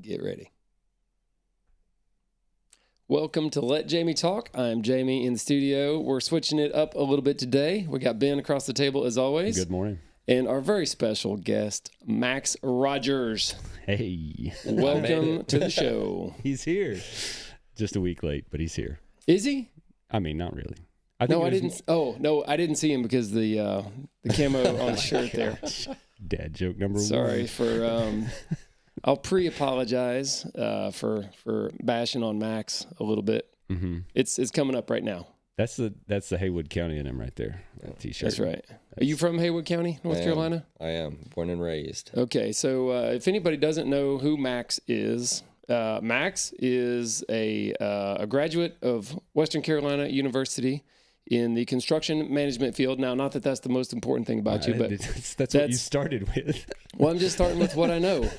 Get ready. Welcome to Let Jaime Talk. I'm Jaime in the studio. We're switching it up a little bit today. We got Ben across the table as always. Good morning. And our very special guest, Max Rogers. Hey. Welcome to the show. He's here. Just a week late, but he's here. Is he? I mean, not really. I didn't. Oh, no, I didn't see him because the camo on the shirt there. Dad joke number one. Sorry for... I'll pre-apologize for bashing on Max a little bit. Mm-hmm. It's coming up right now. That's the Haywood County in him right there. That T-shirt. That's right. Are you from Haywood County, North Carolina? I am. Born and raised. Okay, so if anybody doesn't know who Max is a graduate of Western Carolina University in the construction management field. Now, not that that's the most important thing about you, but that's what you started with. Well, I'm just starting with what I know.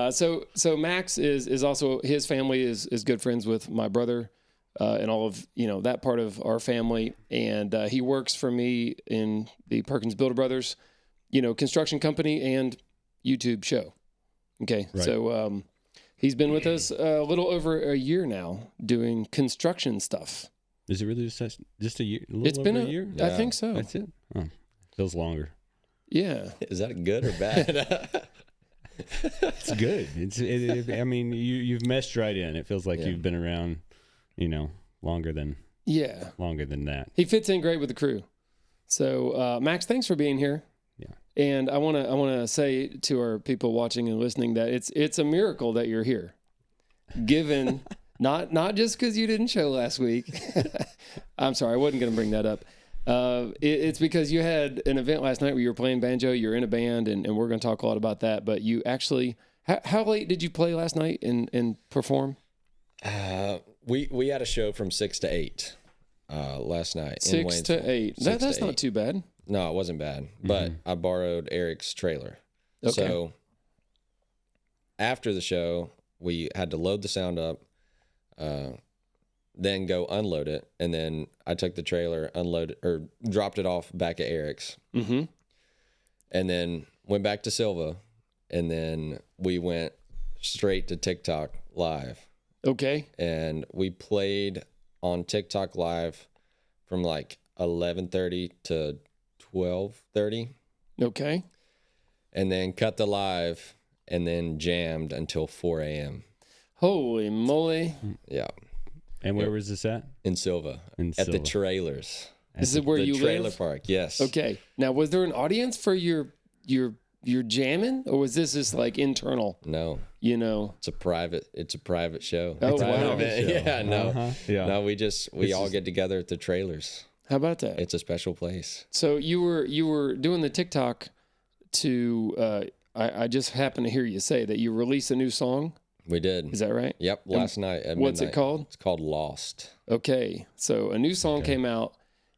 So Max is also, his family is good friends with my brother and all of that part of our family, and he works for me in the Perkins Builder Brothers, construction company and YouTube show. Okay, right. So he's been with us a little over a year now doing construction stuff. Is it really just a year? It's been a year. I think so. That's it. Oh, feels longer. Yeah. Is that good or bad? It's good. I mean, you've meshed right in. It feels like you've been around, longer than that. He fits in great with the crew. So, Max, thanks for being here. Yeah. And I want to say to our people watching and listening that it's a miracle that you're here. Given not just because you didn't show last week. I'm sorry, I wasn't going to bring that up. It's because you had an event last night where you were playing banjo. You're in a band, and we're going to talk a lot about that. But you actually, how late did you play last night and perform? We had a show from 6 to 8 last night. 6 to 8. That's not too bad. No, it wasn't bad. But I borrowed Eric's trailer. Okay. So after the show, we had to load the sound up, then go unload it, and then I took the trailer, dropped it off back at Eric's, and then went back to Silva, and then we went straight to TikTok Live. Okay. And we played on TikTok Live from like 11:30 to 12:30. Okay. And then cut the live, and then jammed until 4 a.m. Holy moly. Yeah. And where was this at? In Silva. At the trailers. This is where you live? The trailer park, yes. Okay. Now, was there an audience for your jamming, or was this just like internal? No. It's a private show. Oh, it's wow. Yeah, no. Uh-huh. Yeah. No, we all get together at the trailers. How about that? It's a special place. So you were doing the TikTok to, I just happened to hear you say that you released a new song. We did. Is that right? Yep, last night at What's midnight. It called? It's called Lost. Okay, so a new song came out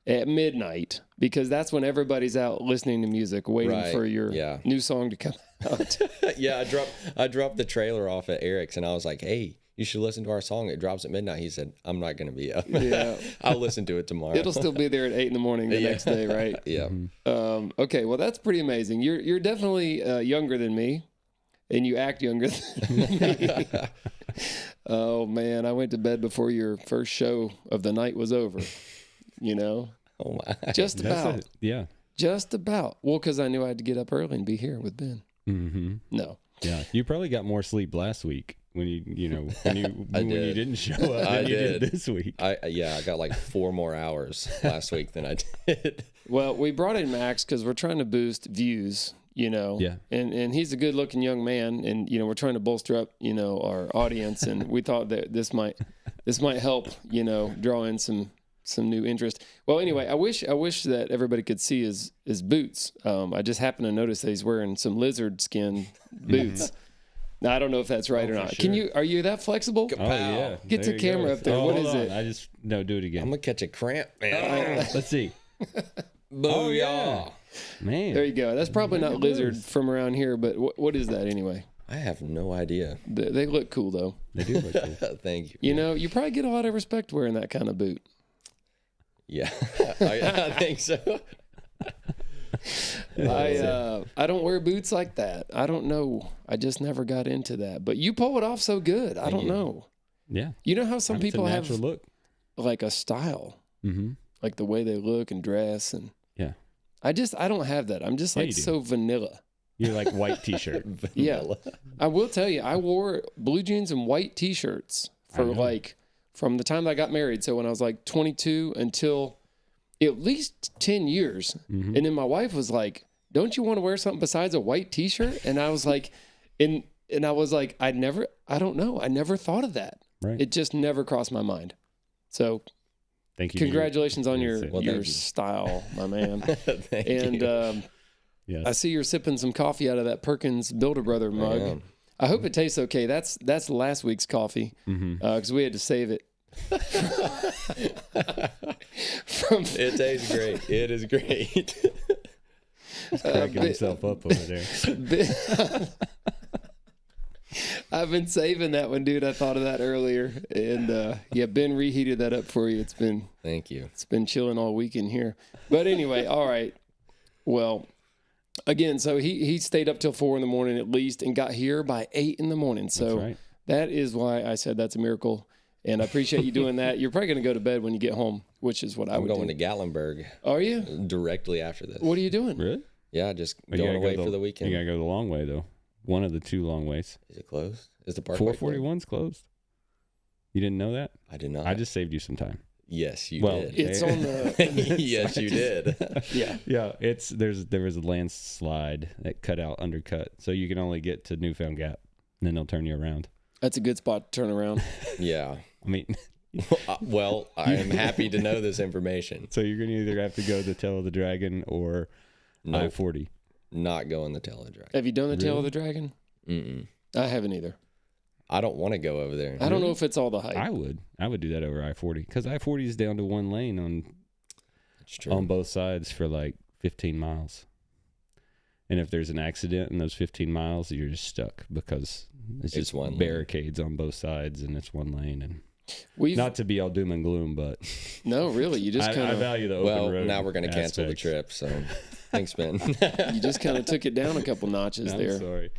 at midnight because that's when everybody's out listening to music, waiting for your new song to come out. Yeah, I dropped the trailer off at Eric's, and I was like, hey, you should listen to our song. It drops at midnight. He said, I'm not going to be up. Yeah. I'll listen to it tomorrow. It'll still be there at 8 a.m. the next day, right? Yeah. Okay, well, that's pretty amazing. You're definitely younger than me, and you act younger than me. Oh, man, I went to bed before your first show of the night was over, Oh, my. Just about. Yeah. Just about. Well, because I knew I had to get up early and be here with Ben. Mm-hmm. No. Yeah. You probably got more sleep last week when you didn't show up than you did this week. I got like 4 more hours last week than I did. Well, we brought in Max because we're trying to boost views, Yeah. And he's a good looking young man, and we're trying to bolster up, our audience, and we thought that this might help, draw in some new interest. Well, anyway, I wish that everybody could see his boots. I just happened to notice that he's wearing some lizard skin boots. Now, I don't know if that's right or not. Sure. Are you that flexible? Oh, yeah. Get the camera up there. What is it? Do it again. I'm going to catch a cramp, man. Let's see. Booyah. Yeah. Man. There you go. That's probably not lizard from around here, but what is that anyway? I have no idea. They look cool, though. They do look cool. Thank you. You probably get a lot of respect wearing that kind of boot. Yeah, I think so. I don't wear boots like that. I don't know. I just never got into that. But you pull it off so good. I don't know. Yeah. You know how some people have look. like a style, like the way they look and dress, and I don't have that. I'm just like so vanilla. You're like white t-shirt. Yeah, I will tell you, I wore blue jeans and white t-shirts for like from the time I got married. So when I was like 22 until at least 10 years, and then my wife was like, "Don't you want to wear something besides a white t-shirt?" And I was like, and I was like, I don't know. I never thought of that. Right. It just never crossed my mind. So. Thank you. Congratulations on your style, my man. Thank you. Yes. I see you're sipping some coffee out of that Perkins Builder Brother mug. I hope it tastes okay. That's last week's coffee because we had to save it. It tastes great. It is great. He's cracking himself up over there. I've been saving that one, dude. I thought of that earlier, and Ben reheated that up for you. Thank you. It's been chilling all weekend here, but anyway, all right. Well, again, so he stayed up till 4 a.m. at least, and got here by 8 a.m. So that's right. That is why I said that's a miracle, and I appreciate you doing that. You're probably going to go to bed when you get home, which is what I would do. I'm going to Gatlinburg. Are you? Directly after this. What are you doing? Really? Yeah, just going away for the weekend. You gotta go the long way though. One of the 2 long ways. Is it closed? Is the park 441's closed? You didn't know that? I did not. I just saved you some time. Yes, you did. It's on the. Yes, you did. Yeah. Yeah. There was a landslide that undercut, so you can only get to Newfound Gap, and then they'll turn you around. That's a good spot to turn around. Yeah. I mean, well, I am happy to know this information. So you're gonna either have to go the Tail of the Dragon or I-40. Not going the Tail of the Dragon. Have you done the Tail of the Dragon? Mm-mm. I haven't either. I don't want to go over there. I don't know if it's all the hype. I would do that over I-40 because I-40 is down to 1 lane on both sides for like 15 miles. And if there's an accident in those 15 miles, you're just stuck because it's just one barricades on both sides and it's 1 lane. And not to be all doom and gloom, but no, really, you just kind of. I value the open road. Well, now we're going to cancel the trip, so thanks, Ben. You just kind of took it down a couple notches there. Sorry.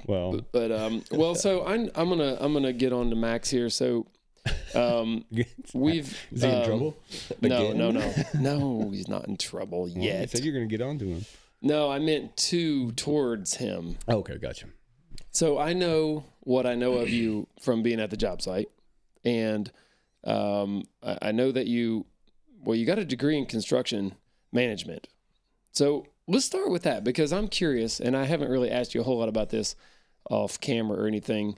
Well, but so I'm gonna get on to Max here. So we've is he in trouble? No, he's not in trouble yet. You said you're going to get on to him. No, I meant towards him. Okay, gotcha. So I know what I know of you from being at the job site, and I know that you got a degree in construction management. So let's start with that because I'm curious, and I haven't really asked you a whole lot about this off camera or anything.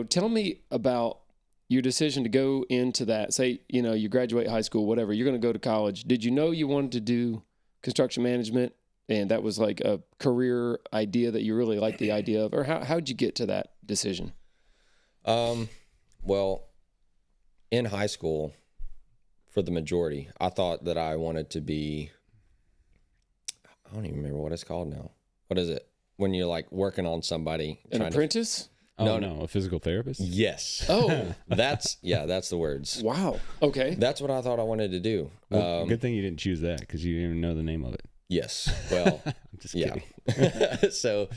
Tell me about your decision to go into that. Say, you graduate high school, whatever, you're going to go to college. Did you know you wanted to do construction management, and that was like a career idea that you really liked the idea of? Or how'd you get to that decision? Well, in high school, for the majority, I thought that I wanted to be, I don't even remember what it's called now. What is it? When you're like working on somebody. An apprentice? No, a physical therapist? Yes. Oh. That's the words. Wow. Okay. That's what I thought I wanted to do. Well, good thing you didn't choose that because you didn't even know the name of it. Yes. Well, I'm just kidding. So,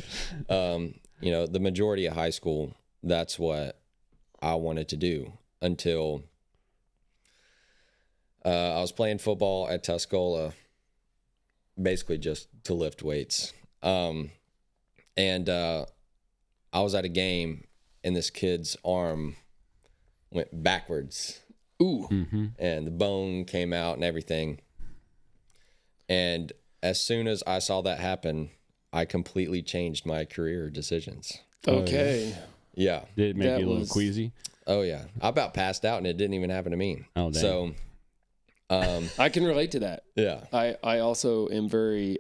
the majority of high school, that's what I wanted to do until I was playing football at Tuscola, basically just to lift weights. And I was at a game and this kid's arm went backwards. Ooh. Mm-hmm. And the bone came out and everything. And as soon as I saw that happen, I completely changed my career decisions. Okay. Yeah. Did it make you a little queasy? Oh, yeah. I about passed out and it didn't even happen to me. Oh, damn. So, I can relate to that. Yeah. I also am very,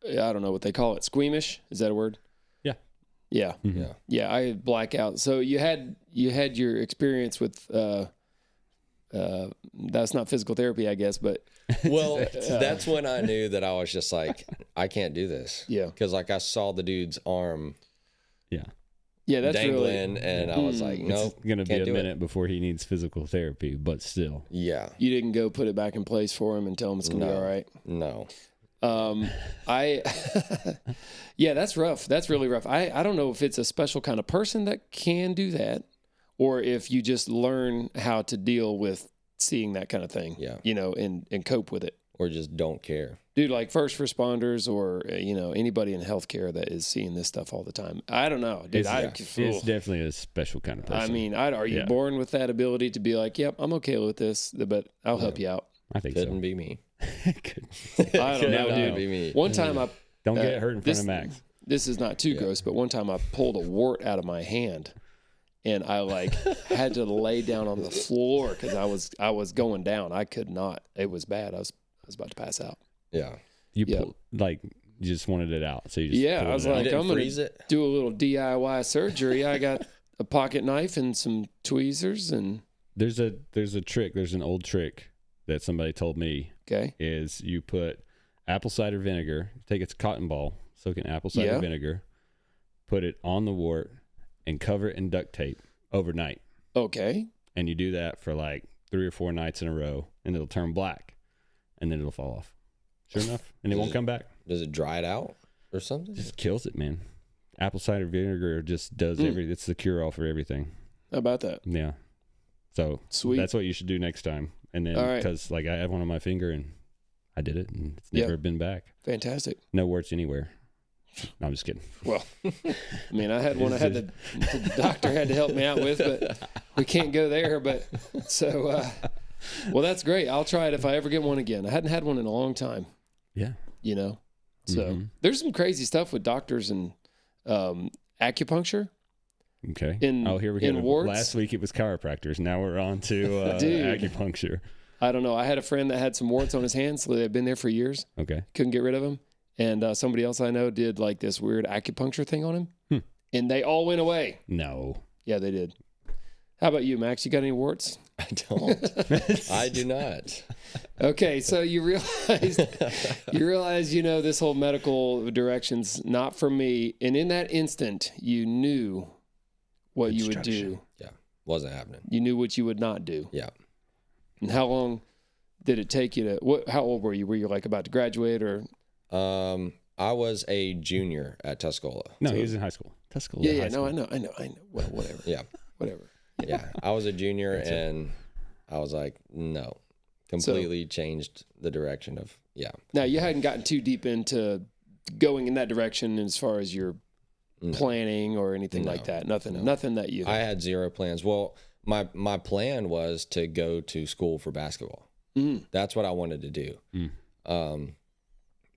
I don't know what they call it, squeamish. Is that a word? Yeah. Yeah. Mm-hmm. Yeah. Yeah. I black out. So you had your experience with, that's not physical therapy, I guess, but. Well, that's when I knew that I was just like, I can't do this. Yeah. Because like I saw the dude's arm. Yeah. Yeah, that's dangling, really, and I was like, nope. It's going to be a minute before he needs physical therapy, but still. Yeah. You didn't go put it back in place for him and tell him it's going to be all right. No. I, yeah, that's rough. That's really rough. I don't know if it's a special kind of person that can do that, or if you just learn how to deal with seeing that kind of thing, you know, and cope with it. Or just don't care. Dude, like first responders or, you know, anybody in healthcare that is seeing this stuff all the time. I don't know. Dude, it's definitely a special kind of person. I mean, are you born with that ability to be like, yep, I'm okay with this, but I'll help you out? I think Couldn't be me. I don't know, dude. Be me. One time don't get hurt in front of Max. This is not too gross, but one time I pulled a wart out of my hand. And I like had to lay down on the floor because I was going down. I could not. It was bad. I was about to pass out. Yeah. You just wanted it out. So you just I was like, I'm going to do a little DIY surgery. I got a pocket knife and some tweezers and there's a trick. There's an old trick that somebody told me. Okay. Is you put apple cider vinegar, take its cotton ball, soak in apple cider vinegar, put it on the wart and cover it in duct tape overnight. Okay. And you do that for like 3 or 4 nights in a row and it'll turn black and then it'll fall off. Sure enough. And it won't come back. Does it dry it out or something? Just kills it, man. Apple cider vinegar just does it's the cure all for everything. How about that? Yeah. So sweet. That's what you should do next time. And then because like I had one on my finger and I did it and it's never been back. Fantastic. No warts anywhere. No, I'm just kidding. Well, I mean, I had one I had the doctor had to help me out with, but we can't go there. But so, well, that's great. I'll try it if I ever get one again. I hadn't had one in a long time. Yeah. You know, so there's some crazy stuff with doctors and acupuncture. Okay. Here we go. Warts. Last week it was chiropractors. Now we're on to acupuncture. I don't know. I had a friend that had some warts on his hands. So they've been there for years. Okay. Couldn't get rid of them. And somebody else I know did like this weird acupuncture thing on him. And they all went away. No. Yeah, they did. How about you, Max? You got any warts? I don't. I do not. Okay, so you realize, you know, this whole medical direction's not for me. And in that instant, you knew what you would do. Yeah, wasn't happening. You knew what you would not do. Yeah. And how long did it take you to? How old were you? Were you like about to graduate or? I was a junior at Tuscola. No, he was in high school. Tuscola. Yeah, no, I know. Well, whatever. Yeah. Whatever. Yeah. I was a junior and I was like, no. Completely changed the direction of, Now, you hadn't gotten too deep into going in that direction as far as your planning or anything like that. Nothing that you... I had zero plans. Well, my plan was to go to school for basketball. That's what I wanted to do.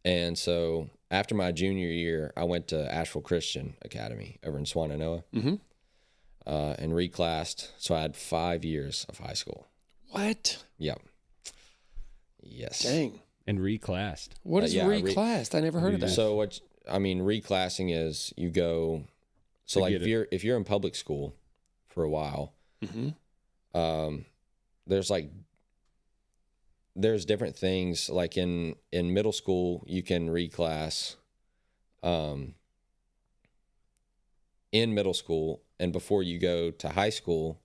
And so after my junior year, I went to Asheville Christian Academy over in Swannanoa and reclassed. So I had 5 years of high school. What? Yep. Yes. Dang. And reclassed. What is reclassed? I never heard of that. So reclassing is you go. So like if you're in public school for a while, there's different things like in middle school you can reclass in middle school, and before you go to high school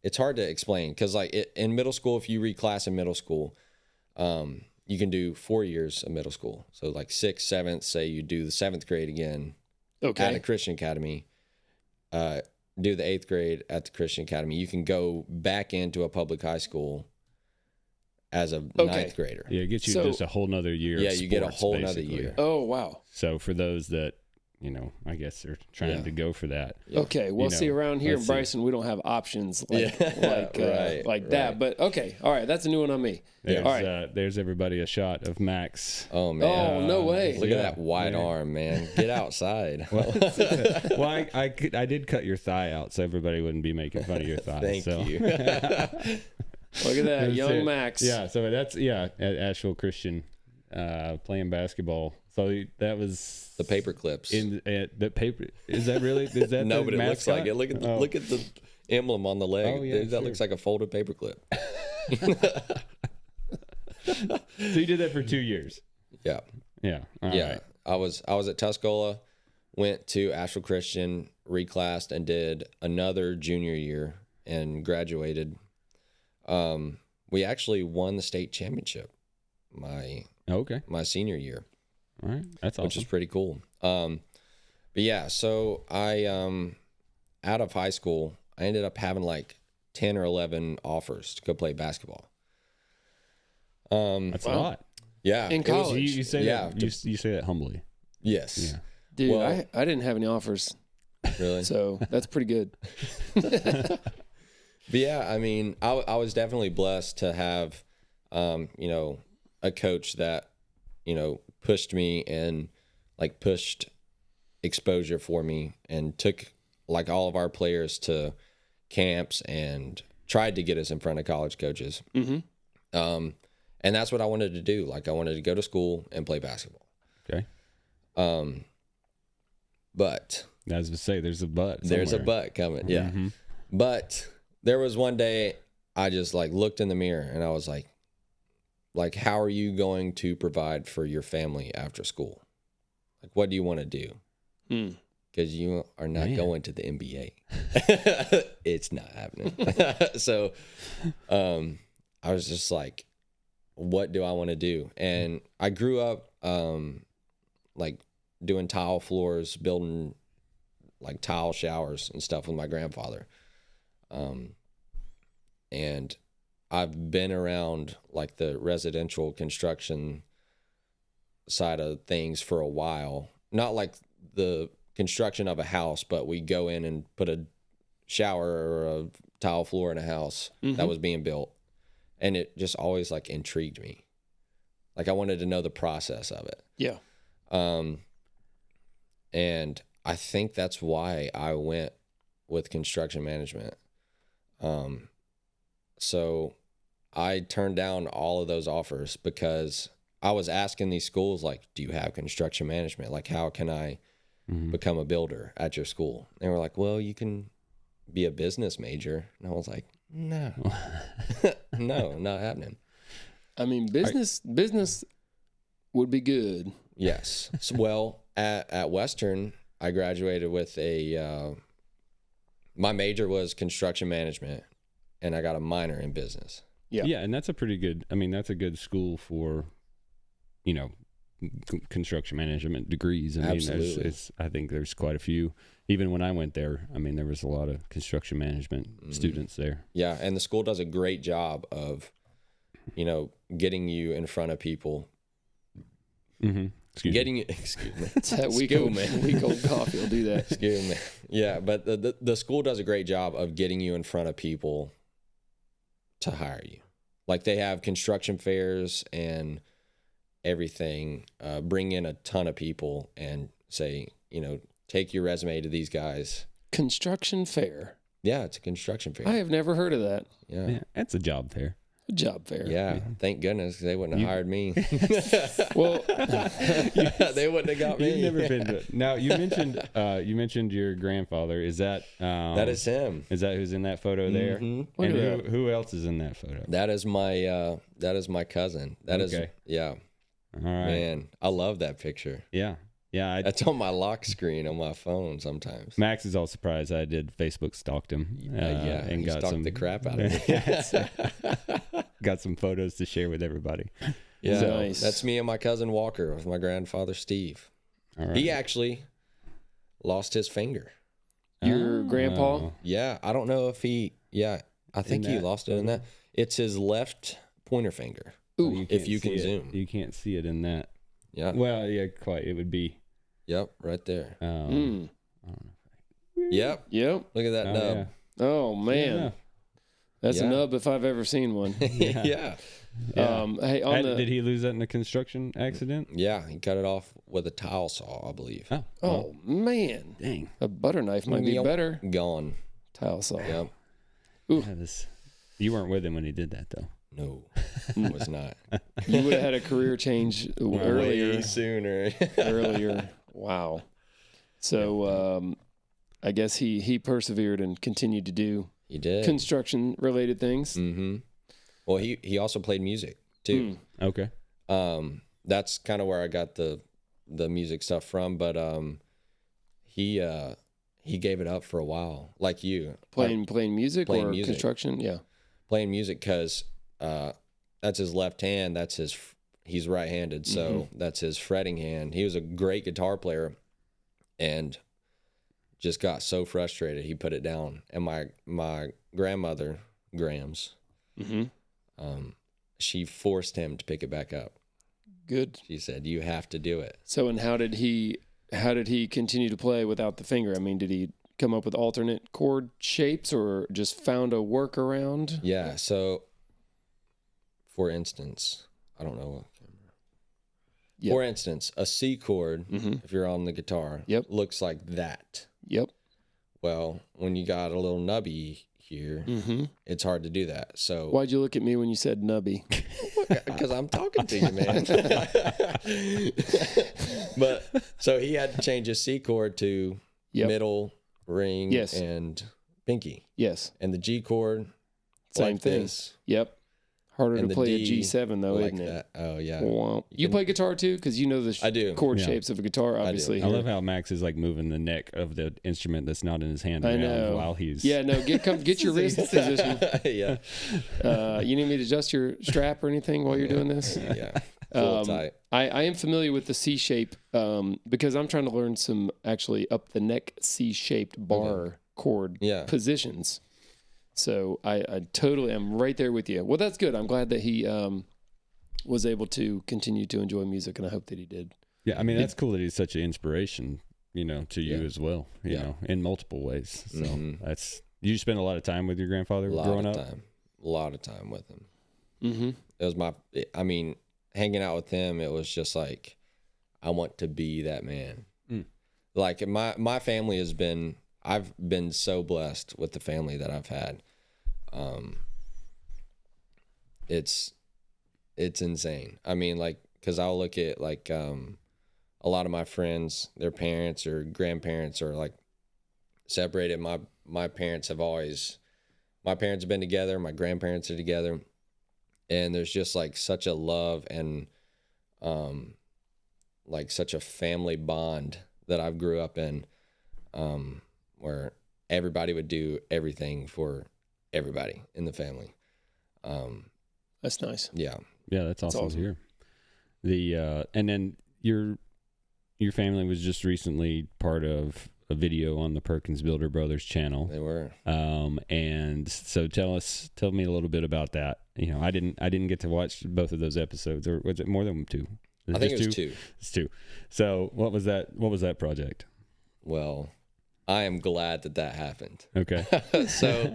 it's hard to explain because like in middle school, if you reclass in middle school, you can do 4 years of middle school. So like 6th, 7th, say you do the 7th grade again at a Christian academy, do the 8th grade at the Christian academy. You can go back into a public high school as a 9th grader. Yeah, it gets you just a whole nother year. Yeah, of sports, you get a whole nother basically. year. Oh, wow. So for those that, you know, I guess they're trying to go for that. Yeah. Okay, well, see, around here in Bryson, we don't have options like that. But okay, all right, that's a new one on me. There's, all right, there's everybody a shot of Max. Oh man! Oh no way! Look at that wide arm, man. Get outside. Well, I did cut your thigh out, so everybody wouldn't be making fun of your thigh. Thank you. Look at that, young Max. Yeah, so that's at Asheville Christian, playing basketball. So that was the paper clips. The paper is that really? Is that no? The but it mascot? looks like it. Look at the emblem on the leg. Oh, yeah, that looks like a folded paper clip. So you did that for 2 years. Yeah. Yeah. All right. I was at Tuscola, went to Asheville Christian, reclassed, and did another junior year and graduated. We actually won the state championship my senior year. All right, that's awesome. Which is pretty cool. But yeah, so I out of high school, I ended up having like 10 or 11 offers to go play basketball. That's a lot. Yeah, in college. You say that. You say that humbly. Yes. Yeah. Dude, Well, I didn't have any offers, really. so that's pretty good. But yeah, I mean, I was definitely blessed to have, you know, a coach that, you know, pushed me and like pushed exposure for me and took like all of our players to camps and tried to get us in front of college coaches. Mm-hmm. And that's what I wanted to do. Like I wanted to go to school and play basketball. Okay. But I was to say, there's a but. there's a somewhere. but coming. Yeah. Mm-hmm. But there was one day I just like looked in the mirror and I was like, how are you going to provide for your family after school? Like, what do you want to do? Because you are not going to the NBA. It's not happening. So I was just like, what do I want to do? And I grew up like doing tile floors, building like tile showers and stuff with my grandfather. And I've been around like the residential construction side of things for a while. Not like the construction of a house, but we go in and put a shower or a tile floor in a house that was being built. And it just always like intrigued me. Like I wanted to know the process of it. Yeah. And I think that's why I went with construction management. So I turned down all of those offers because I was asking these schools, like, do you have construction management? Like, how can I become a builder at your school? They were like, well, you can be a business major. And I was like, no, no, not happening. I mean, business would be good. Yes. So, well, at Western, I graduated with my major was construction management, and I got a minor in business. Yeah. Yeah, and that's a pretty good, I mean, that's a good school for, you know, construction management degrees. I mean, Absolutely. I think there's quite a few. Even when I went there, I mean, there was a lot of construction management students there. Yeah, and the school does a great job of, you know, getting you in front of people. Excuse me. Excuse me. It's that week old coffee will do that. Excuse me. Yeah, but the school does a great job of getting you in front of people to hire you. Like they have construction fairs and everything, bring in a ton of people and say, you know, take your resume to these guys. Construction fair. Yeah, it's a construction fair. I have never heard of that. Yeah, it's a job fair. A job fair. Yeah, thank goodness they wouldn't have hired me. Well, they wouldn't have got me. You've never been to. Now you mentioned your grandfather. Is that that is him? Is that who's in that photo there? Mm-hmm. And who else is in that photo? That is my cousin. That is yeah. All right, man, I love that picture. Yeah. Yeah, that's on my lock screen on my phone sometimes. Max is all surprised. I did Facebook stalked him. And got the crap out of me. Got some photos to share with everybody. Yeah, so, nice. That's me and my cousin Walker with my grandfather Steve. All right. He actually lost his finger. Your grandpa? Yeah, I don't know if he. Yeah, I think he lost it in that. It's his left pointer finger. Ooh, if you can zoom, you can't see it in that. Yeah. Well, yeah, quite. It would be. Yep, right there. I don't know. Yep. Look at that nub. Yeah. Oh man, Yeah. That's a nub if I've ever seen one. Yeah. Hey, did he lose that in a construction accident? Yeah, he cut it off with a tile saw, I believe. Oh man, dang! A butter knife might be better. Gone. Tile saw. Yep. Ooh. You weren't with him when he did that, though. No, I was not. You would have had a career change earlier. Way sooner. Earlier. Wow. So I guess he persevered and continued to do construction related things. Mm-hmm. Well, he also played music too. Okay. That's kind of where I got the music stuff from, but he gave it up for a while, like you. Playing music playing or music. Construction? Yeah. Playing music because that's his left hand. That's he's right-handed, so that's his fretting hand. He was a great guitar player, and just got so frustrated he put it down. And my grandmother, Grams, she forced him to pick it back up. Good. She said, "You have to do it." So, and how did he continue to play without the finger? I mean, did he come up with alternate chord shapes or just found a workaround? Yeah. So, for instance, I don't know. Yep. For instance, a C chord, if you're on the guitar, looks like that. Yep. Well, when you got a little nubby here, it's hard to do that. So why'd you look at me when you said nubby? Because I'm talking to you, man. But so he had to change his C chord to middle, ring, and pinky. Yes. And the G chord, same thing. This. Yep. Harder And to the play a D, G7 though, like isn't it? that. Oh yeah. Wow. You play guitar too, because you know the I do. chord shapes of a guitar. Obviously, I love how Max is like moving the neck of the instrument that's not in his hand I right know. now while he's get your wrist position. Yeah. You need me to adjust your strap or anything while you're doing this? Yeah. Full tight. I am familiar with the C shape because I'm trying to learn some actually up the neck C shaped bar chord positions. So I totally am right there with you. Well, that's good. I'm glad that he was able to continue to enjoy music, and I hope that he did. Yeah, I mean, that's cool that he's such an inspiration, to you as well, you know, in multiple ways. So that's, you spend a lot of time with your grandfather growing up? A lot of time with him. It was hanging out with him, it was just like, I want to be that man. Like my family I've been so blessed with the family that I've had. It's insane. I mean, like, cause I'll look at like, a lot of my friends, their parents or grandparents are like separated. My parents have been together. My grandparents are together, and there's just like such a love and, like such a family bond that I've grew up in, where everybody would do everything for everybody in the family. That's nice. Yeah. Yeah, that's awesome to hear. And then your family was just recently part of a video on the Perkins Builder Brothers channel. They were. And so tell me a little bit about that. I didn't get to watch both of those episodes, or was it more than two? I think it was two. It's two. So what was that project? Well, I am glad that happened. Okay. So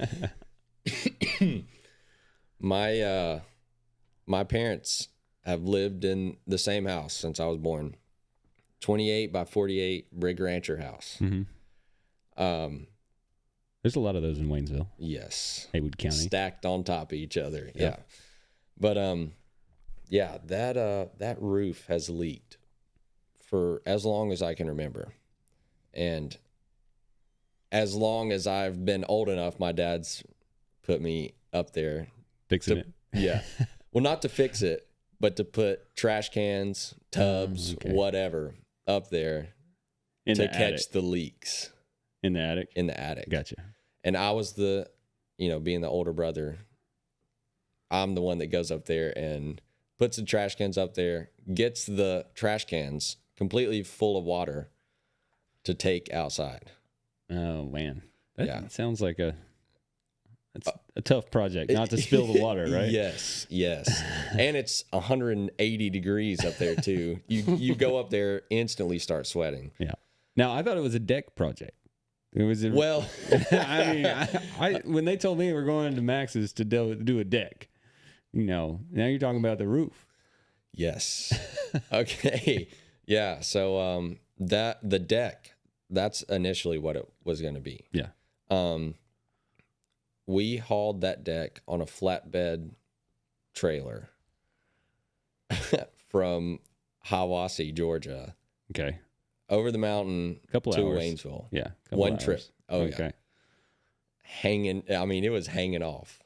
my parents have lived in the same house since I was born. 28 by 48 brick rancher house. There's a lot of those in Waynesville. Yes. Haywood County. Stacked on top of each other. Yeah. But that roof has leaked for as long as I can remember. And as long as I've been old enough, my dad's put me up there. Fixing it. Yeah. Well, not to fix it, but to put trash cans, tubs, whatever up there to catch the leaks. In the attic? In the attic. Gotcha. And I was being the older brother, I'm the one that goes up there and puts the trash cans up there, gets the trash cans completely full of water to take outside. Oh, man. That sounds like a tough project, not to spill the water, right? Yes. And it's 180 degrees up there, too. You go up there, instantly start sweating. Yeah. Now, I thought it was a deck project. It was well, I mean, I when they told me we're going to Max's to do a deck, now you're talking about the roof. Yes. Okay. Yeah. So the deck, that's initially what it was going to be. Yeah. We hauled that deck on a flatbed trailer from Hiawassee, Georgia. Okay. Over the mountain to hours. Waynesville. Yeah. One trip. Oh, okay. Yeah. Hanging. I mean, it was hanging off.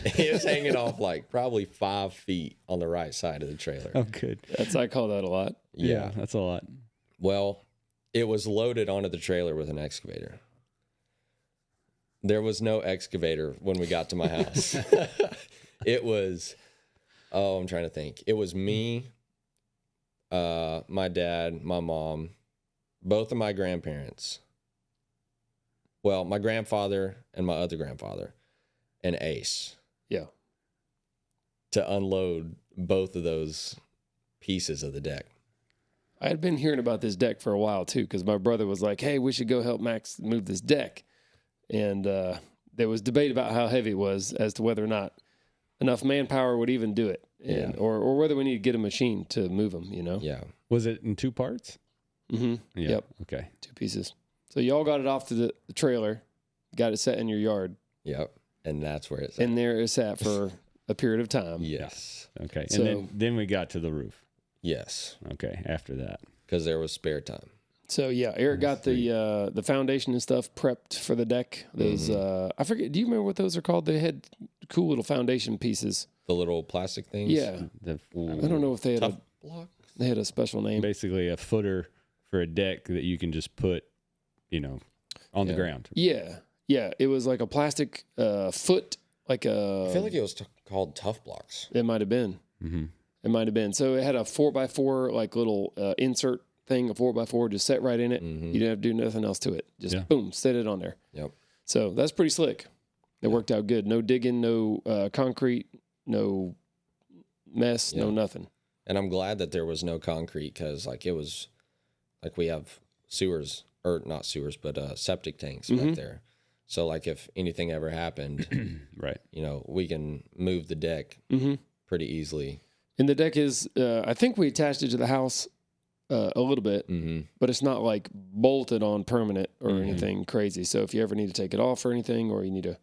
It was hanging off like probably 5 feet on the right side of the trailer. Oh, good. I call that a lot. Yeah. That's a lot. Well, it was loaded onto the trailer with an excavator. There was no excavator when we got to my house. It was, I'm trying to think. It was me, my dad, my mom, both of my grandparents. Well, my grandfather and my other grandfather, and Ace. Yeah. To unload both of those pieces of the deck. I had been hearing about this deck for a while too, because my brother was like, "Hey, we should go help Max move this deck," and there was debate about how heavy it was as to whether or not enough manpower would even do it, and or whether we need to get a machine to move them. You know? Yeah. Was it in 2 parts? Mm-hmm. Yeah. Yep. Okay. 2 pieces. So y'all got it off to the trailer, got it set in your yard. Yep. And that's where it's. And there it sat for a period of time. Yes. Okay. So- And then we got to the roof. Yes. Okay. After that. Because there was spare time. So yeah, Eric got the foundation and stuff prepped for the deck. Those I forget. Do you remember what those are called? They had cool little foundation pieces. The little plastic things. Yeah, I don't know if they had Tough block. they had a special name. Basically a footer for a deck that you can just put, on the ground. Yeah, it was like a plastic foot, like a. I feel like it was called Tough Blocks. It might have been. Mm-hmm. It might have been. So it had a 4x4 like little insert thing, a 4x4 just set right in it. Mm-hmm. You didn't have to do nothing else to it. Just boom, set it on there. Yep. So that's pretty slick. It worked out good. No digging, no concrete, no mess, no nothing. And I'm glad that there was no concrete because it was like we have sewers, or not sewers, but septic tanks back there. So if anything ever happened, Right. we can move the deck pretty easily. And the deck is, I think we attached it to the house a little bit, but it's not like bolted on permanent or anything crazy. So if you ever need to take it off or anything, or you need to,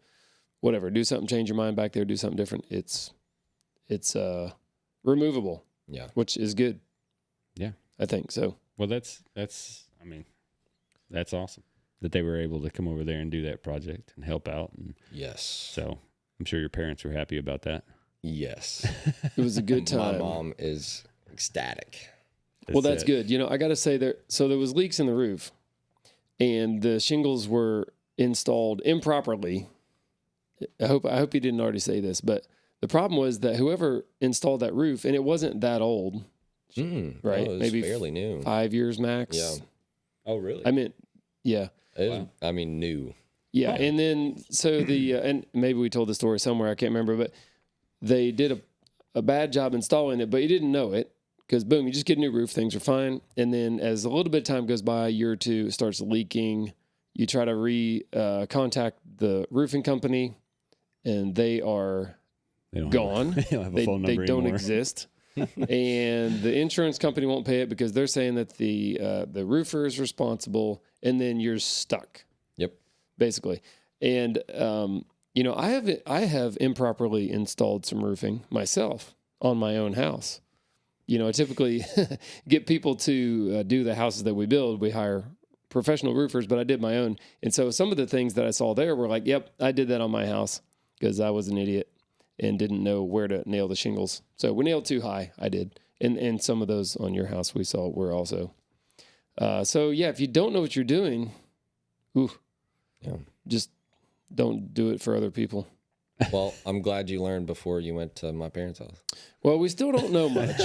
do something, change your mind back there, do something different, it's removable. Yeah. Which is good. Yeah. I think so. Well, that's awesome that they were able to come over there and do that project and help out. And Yes. so I'm sure your parents were happy about that. Yes. It was a good time. My mom is ecstatic. That's good. I got to say there was leaks in the roof and the shingles were installed improperly. I hope he didn't already say this, but the problem was that whoever installed that roof, and it wasn't that old, right? Oh, it was maybe fairly new. 5 years max. Yeah. Oh, really? I mean, yeah. It was, new. Yeah. Wow. And then, so and maybe we told the story somewhere, I can't remember, but they did a bad job installing it, but you didn't know it because boom, you just get a new roof, things are fine. And then as a little bit of time goes by, a year or two, it starts leaking. You try to contact the roofing company and they are gone. They don't have a phone number They don't anymore. exist. And the insurance company won't pay it because they're saying that the roofer is responsible, and then you're stuck. Yep. Basically. And I have improperly installed some roofing myself on my own house. I typically get people to do the houses that we build. We hire professional roofers, but I did my own. And so some of the things that I saw there were like, yep, I did that on my house because I was an idiot and didn't know where to nail the shingles. So we nailed too high, I did. And some of those on your house we saw were also. If you don't know what you're doing, just don't do it for other people. Well, I'm glad you learned before you went to my parents' house. Well, we still don't know much.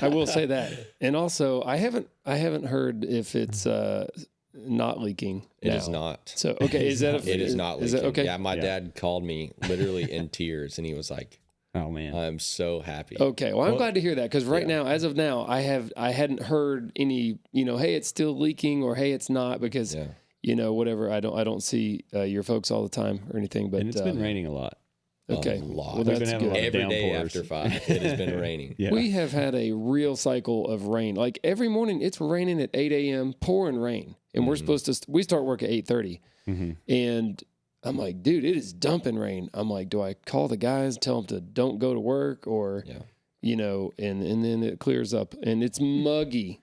I will say that. And also, I haven't heard if it's not leaking. It is not. So, okay, is that It is not leaking. Okay? Yeah, my dad called me literally in tears, and he was like, Oh man. I'm so happy. Okay, well, I'm glad to hear that because now, as of now, I hadn't heard any, hey, it's still leaking or hey, it's not because, whatever. I don't see your folks all the time or anything. But and it's been raining a lot. Okay, A lot. well, We've that's been having good. a lot of Every day downpours. after 5, it has been raining. Yeah. We have had a real cycle of rain. Like every morning, it's raining at 8 a.m., pouring rain, and we're supposed to. We start work at 8:30, and I'm like, dude, it is dumping rain. I'm like, do I call the guys, tell them to don't go to work, or and then it clears up, and it's muggy,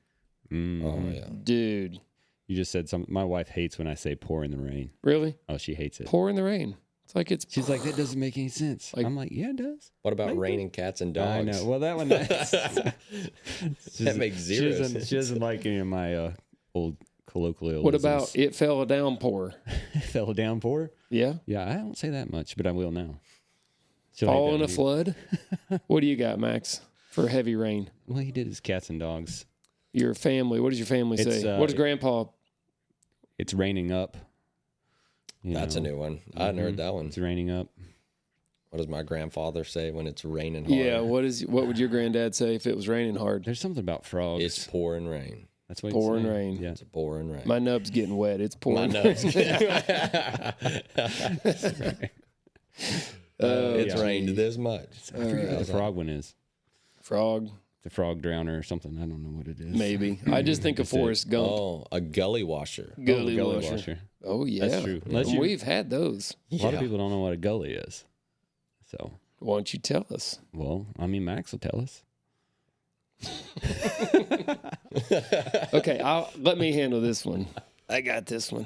Oh yeah. dude. You just said something. My wife hates when I say pour in the rain. Really, Oh, she hates it. pour in the rain. It's like it's. She's like, that doesn't make any sense. Like- I'm like, yeah, it does. What about raining cats and dogs? I know. Well, that one. That makes zero sense. She doesn't like any of my old colloquialisms. What about it fell a downpour? fell downpour? Yeah, Yeah, I don't say that much, but I will now. She'll hate fall that in a when flood. What do you got, Max, for heavy rain? Well, he did his cats and dogs your family? What does your family say? What does Grandpa? It's raining up. That's a new one. I hadn't heard that one. It's raining up. What does my grandfather say when it's raining hard? Yeah, what would your granddad say if it was raining hard? There's something about frogs. It's pouring rain. That's what pouring rain. Yeah. It's pouring rain. My nub's getting wet. It's pouring. My nub's it's rained this much. I forget what the frog one is. Frog. The frog drowner or something. I don't know what it is. Maybe. I just think of Forrest Gump. Oh, a gully washer. Gully washer. Oh, yeah. That's true. We've had those. A lot of people don't know what a gully is. So, why don't you tell us? Well, I mean, Max will tell us. Okay, let me handle this one. I got this one.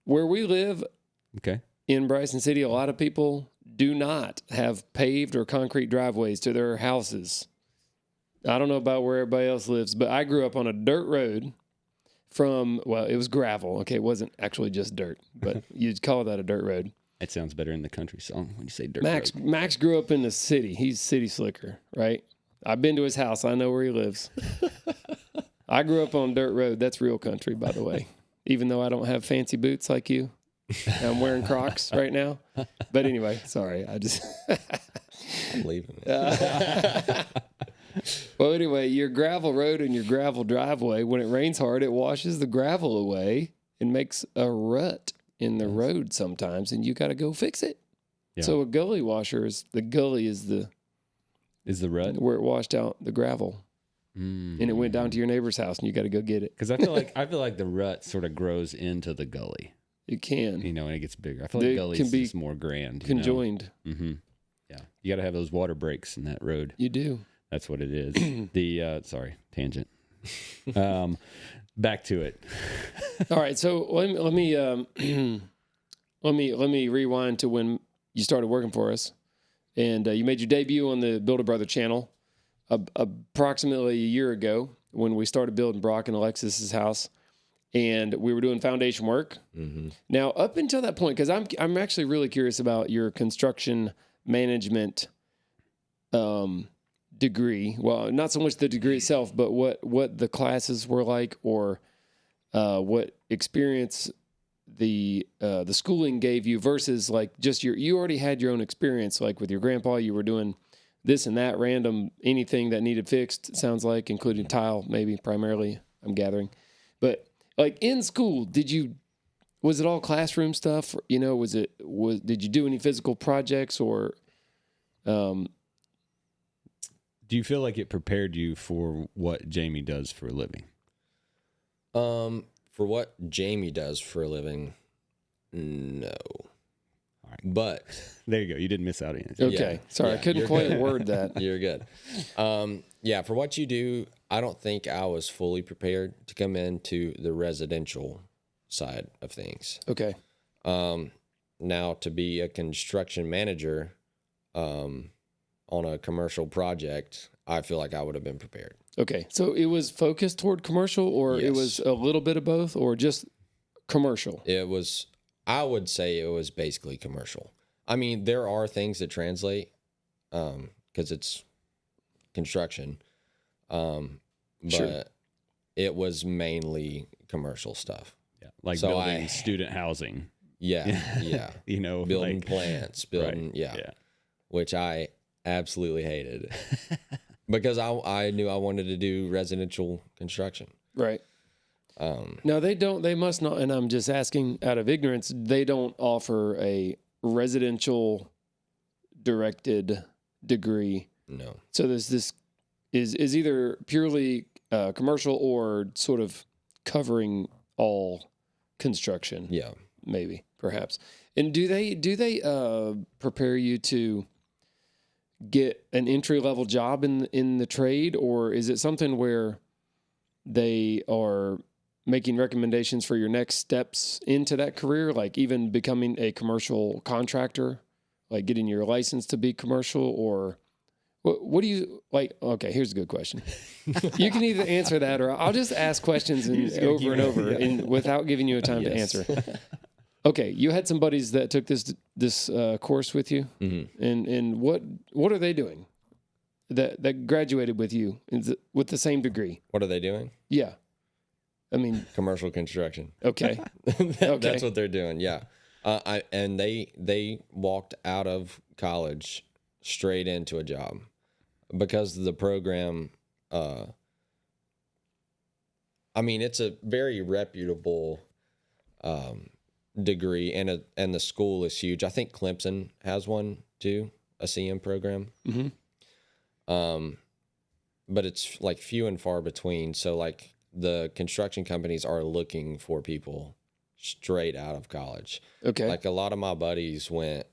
Where we live in Bryson City, a lot of people do not have paved or concrete driveways to their houses. I don't know about where everybody else lives, but I grew up on a dirt road it was gravel. Okay, it wasn't actually just dirt, but you'd call that a dirt road. It sounds better in the country song when you say dirt road. Max grew up in the city. He's city slicker, right? I've been to his house. I know where he lives. I grew up on dirt road. That's real country, by the way. Even though I don't have fancy boots like you. I'm wearing Crocs right now. But anyway, sorry. I just... I'm leaving it. Well, anyway, your gravel road and your gravel driveway, when it rains hard, it washes the gravel away and makes a rut in the road sometimes, and you got to go fix it. Yeah. So a gully washer is the rut where it washed out the gravel, and it went down to your neighbor's house, and you got to go get it. Because I feel like the rut sort of grows into the gully. It can, and it gets bigger. I feel like gullies can be just more grand, conjoined. Mm-hmm. Yeah, you got to have those water breaks in that road. You do. That's what it is. Sorry, tangent. Back to it. All right, so let me rewind to when you started working for us, and you made your debut on the Builder Brother channel approximately a year ago when we started building Brock and Alexis's house, and we were doing foundation work. Mm-hmm. Now, up until that point, because I'm actually really curious about your construction management degree. Well, not so much the degree itself, but what the classes were like, or what experience the schooling gave you versus like just you already had your own experience, like with your grandpa, you were doing this and that random anything that needed fixed, it sounds like, including tile, maybe primarily, I'm gathering. But like in school, was it all classroom stuff? Did you do any physical projects or do you feel like it prepared you for what Jaime does for a living? For what Jaime does for a living, no. All right. But there you go. You didn't miss out on anything. Okay. Sorry, I couldn't quite word that. You're good. For what you do, I don't think I was fully prepared to come into the residential side of things. Okay. Now to be a construction manager, on a commercial project, I feel like I would have been prepared. Okay. So it was focused toward commercial, or It was a little bit of both, or just commercial? I would say it was basically commercial. I mean, there are things that translate, because it's construction. But it was mainly commercial stuff. Yeah. Like building student housing. Yeah. Building plants, building, right. Which I absolutely hated because I knew I wanted to do residential construction. Right. Now they must not, and I'm just asking out of ignorance, they don't offer a residential directed degree. No. So there's this is either purely commercial or sort of covering all construction. Yeah. Maybe, perhaps. And do they prepare you to get an entry-level job in the trade, or is it something where they are making recommendations for your next steps into that career, like even becoming a commercial contractor, like getting your license to be commercial, or what do you like? Okay, here's a good question. You can either answer that, or I'll just ask questions over and over without giving you a time to answer. Okay, you had some buddies that took this course with you, mm-hmm. and what are they doing? that graduated with you with the same degree? What are they doing? Yeah. I mean, Commercial construction. okay. That's what they're doing. Yeah. And they walked out of college straight into a job because the program, I mean, it's a very reputable degree, and the school is huge. I think Clemson has one too, a CM program. But it's like few and far between. So like the construction companies are looking for people straight out of college. Okay. Like a lot of my buddies went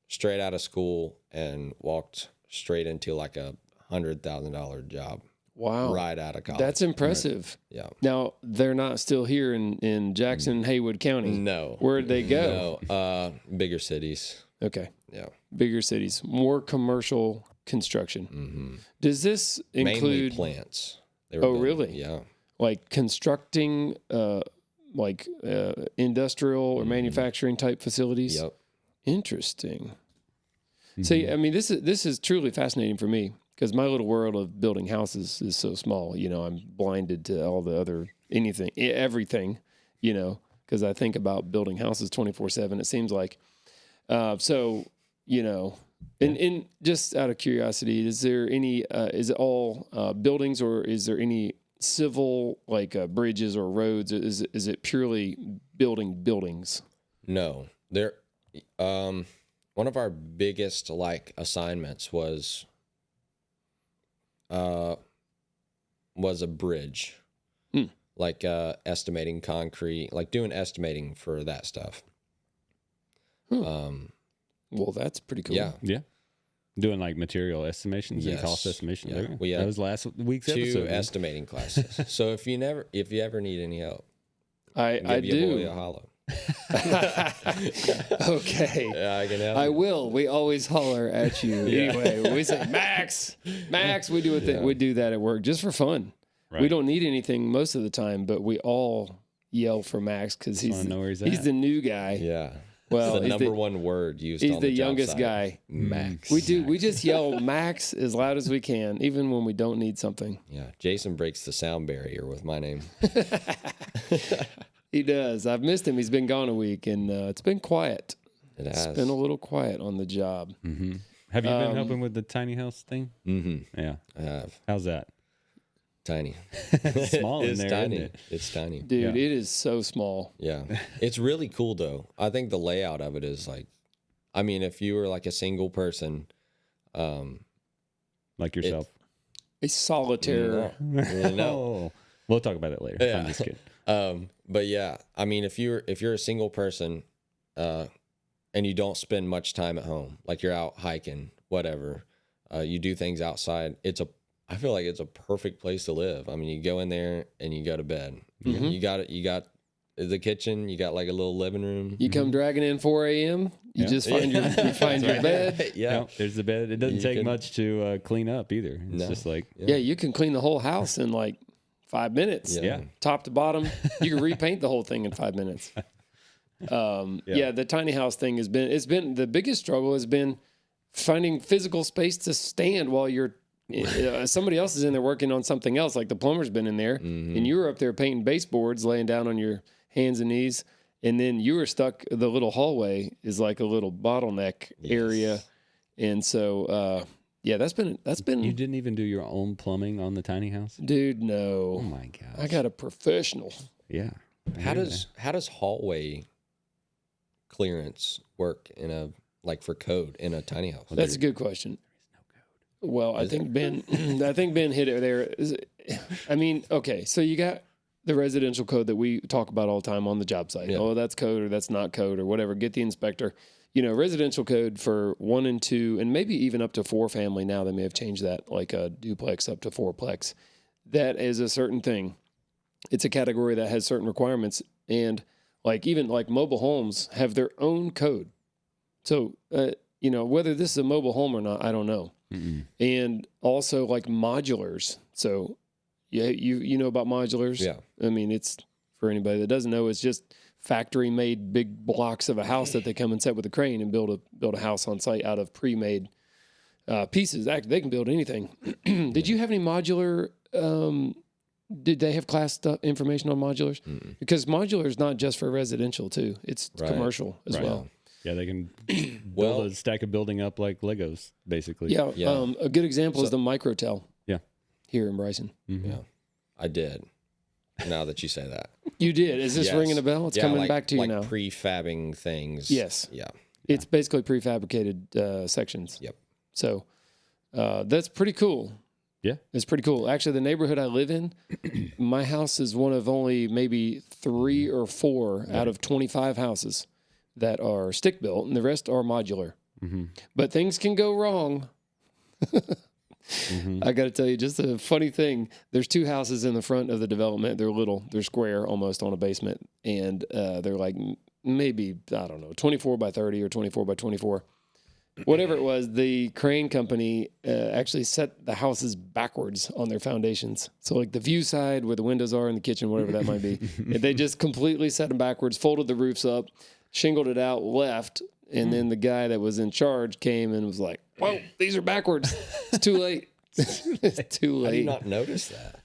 straight out of school and walked straight into like a $100,000 job. Wow. Right out of college. That's impressive. Right. Yeah. Now, they're not still here in Jackson, Haywood County. No. Where'd they go? No. Bigger cities. Okay. Yeah. Bigger cities, more commercial construction. Mm-hmm. Does this include mainly plants? Really? Yeah. Like constructing, industrial or manufacturing type facilities? Yep. Interesting. See, I mean, this is truly fascinating for me because my little world of building houses is so small. You know, I'm blinded to all the other everything. You know, because I think about building houses 24/7. It seems like. So, you know, and just out of curiosity, is there any? Is it all buildings, or is there any civil like bridges or roads? Is it purely building buildings? No, there. One of our biggest like assignments was a bridge, like estimating concrete, like doing estimating for that stuff. Well, that's pretty cool. Yeah. Yeah. Doing like material estimations and cost estimations. Yeah. Yeah. That was last week's two episode. estimating classes. So if you ever need any help, I give your boy do. a holler. Okay. Yeah, I can help. I you. will. We always holler at you. Anyway, we say Max. We do we do that at work just for fun. Right. We don't need anything most of the time, but we all yell for Max because he's the new guy. Yeah. Well, it's the number one word used. He's on the job youngest site. guy. Max. We just yell Max as loud as we can, even when we don't need something. Yeah. Jason breaks the sound barrier with my name. He does. I've missed him. He's been gone a week, and it's been quiet. It's been a little quiet on the job. Mm-hmm. Have you been helping with the tiny house thing? Mm-hmm. Yeah. I have. How's that? Tiny. Small in there, tiny. isn't it? It's tiny. Dude, It is so small. Yeah. It's really cool, though. I think the layout of it is like, I mean, if you were like a single person, like yourself. A solitaire. No. We'll talk about it later. Yeah. I'm just kidding. But yeah, I mean, if you're a single person, and you don't spend much time at home, like you're out hiking, whatever, you do things outside. I feel like it's a perfect place to live. I mean, you go in there and you go to bed. Mm-hmm. You got the kitchen. You got like a little living room. You come dragging in 4 a.m. You just find your bed. Yeah, No, there's the bed. It doesn't take much to clean up either. It's just like Yeah, you can clean the whole house in like 5 minutes. Yeah. Top to bottom. You can repaint the whole thing in 5 minutes. The tiny house thing it's been the biggest struggle has been finding physical space to stand while you're somebody else is in there working on something else. Like the plumber's been in there and you were up there painting baseboards, laying down on your hands and knees. And then you were stuck. The little hallway is like a little bottleneck area. And so, that's been. You didn't even do your own plumbing on the tiny house? Dude, no. Oh my gosh. I got a professional. Yeah. How does hallway clearance work for code in a tiny house? That's a good question. Well, I think Ben hit it there. I mean, okay, so you got the residential code that we talk about all the time on the job site. Yeah. Oh, that's code or that's not code or whatever. Get the inspector. You know, residential code for 1 and 2 and maybe even up to 4 family now. They may have changed that, like a duplex up to 4plex. That is a certain thing. It's a category that has certain requirements, and even mobile homes have their own code. So, whether this is a mobile home or not, I don't know. Mm-mm. And also modulars. So, yeah, you know about modulars? Yeah. I mean, it's for anybody that doesn't know, it's just factory made big blocks of a house that they come and set with a crane and build a house on site out of pre-made pieces. Actually, they can build anything. Did you have any modular? Did they have class information on modulars? Mm-mm. Because modular is not just for residential too; it's commercial as well. Yeah, they can build a stack of building up like Legos, basically. Yeah. A good example is the Microtel. Yeah. Here in Bryson. Mm-hmm. Yeah, I did. Now that you say that, you did. Is this ringing a bell? It's coming back to you now. Prefabbing things. Yes. Yeah. It's basically prefabricated sections. Yep. So that's pretty cool. Yeah. It's pretty cool. Actually, the neighborhood I live in, my house is one of only maybe 3 or 4 out of 25 houses that are stick built, and the rest are modular. Mm-hmm. But things can go wrong. Mm-hmm. I got to tell you, just a funny thing. There's 2 houses in the front of the development. They're little. They're square, almost on a basement. And they're like maybe, I don't know, 24 by 30 or 24 by 24. Whatever it was, the crane company actually set the houses backwards on their foundations. So like the view side where the windows are in the kitchen, whatever that might be, they just completely set them backwards, folded the roofs up, shingled it out, left. And then the guy that was in charge came and was like, whoa, these are backwards. It's too late. It's too late. How do you not notice that?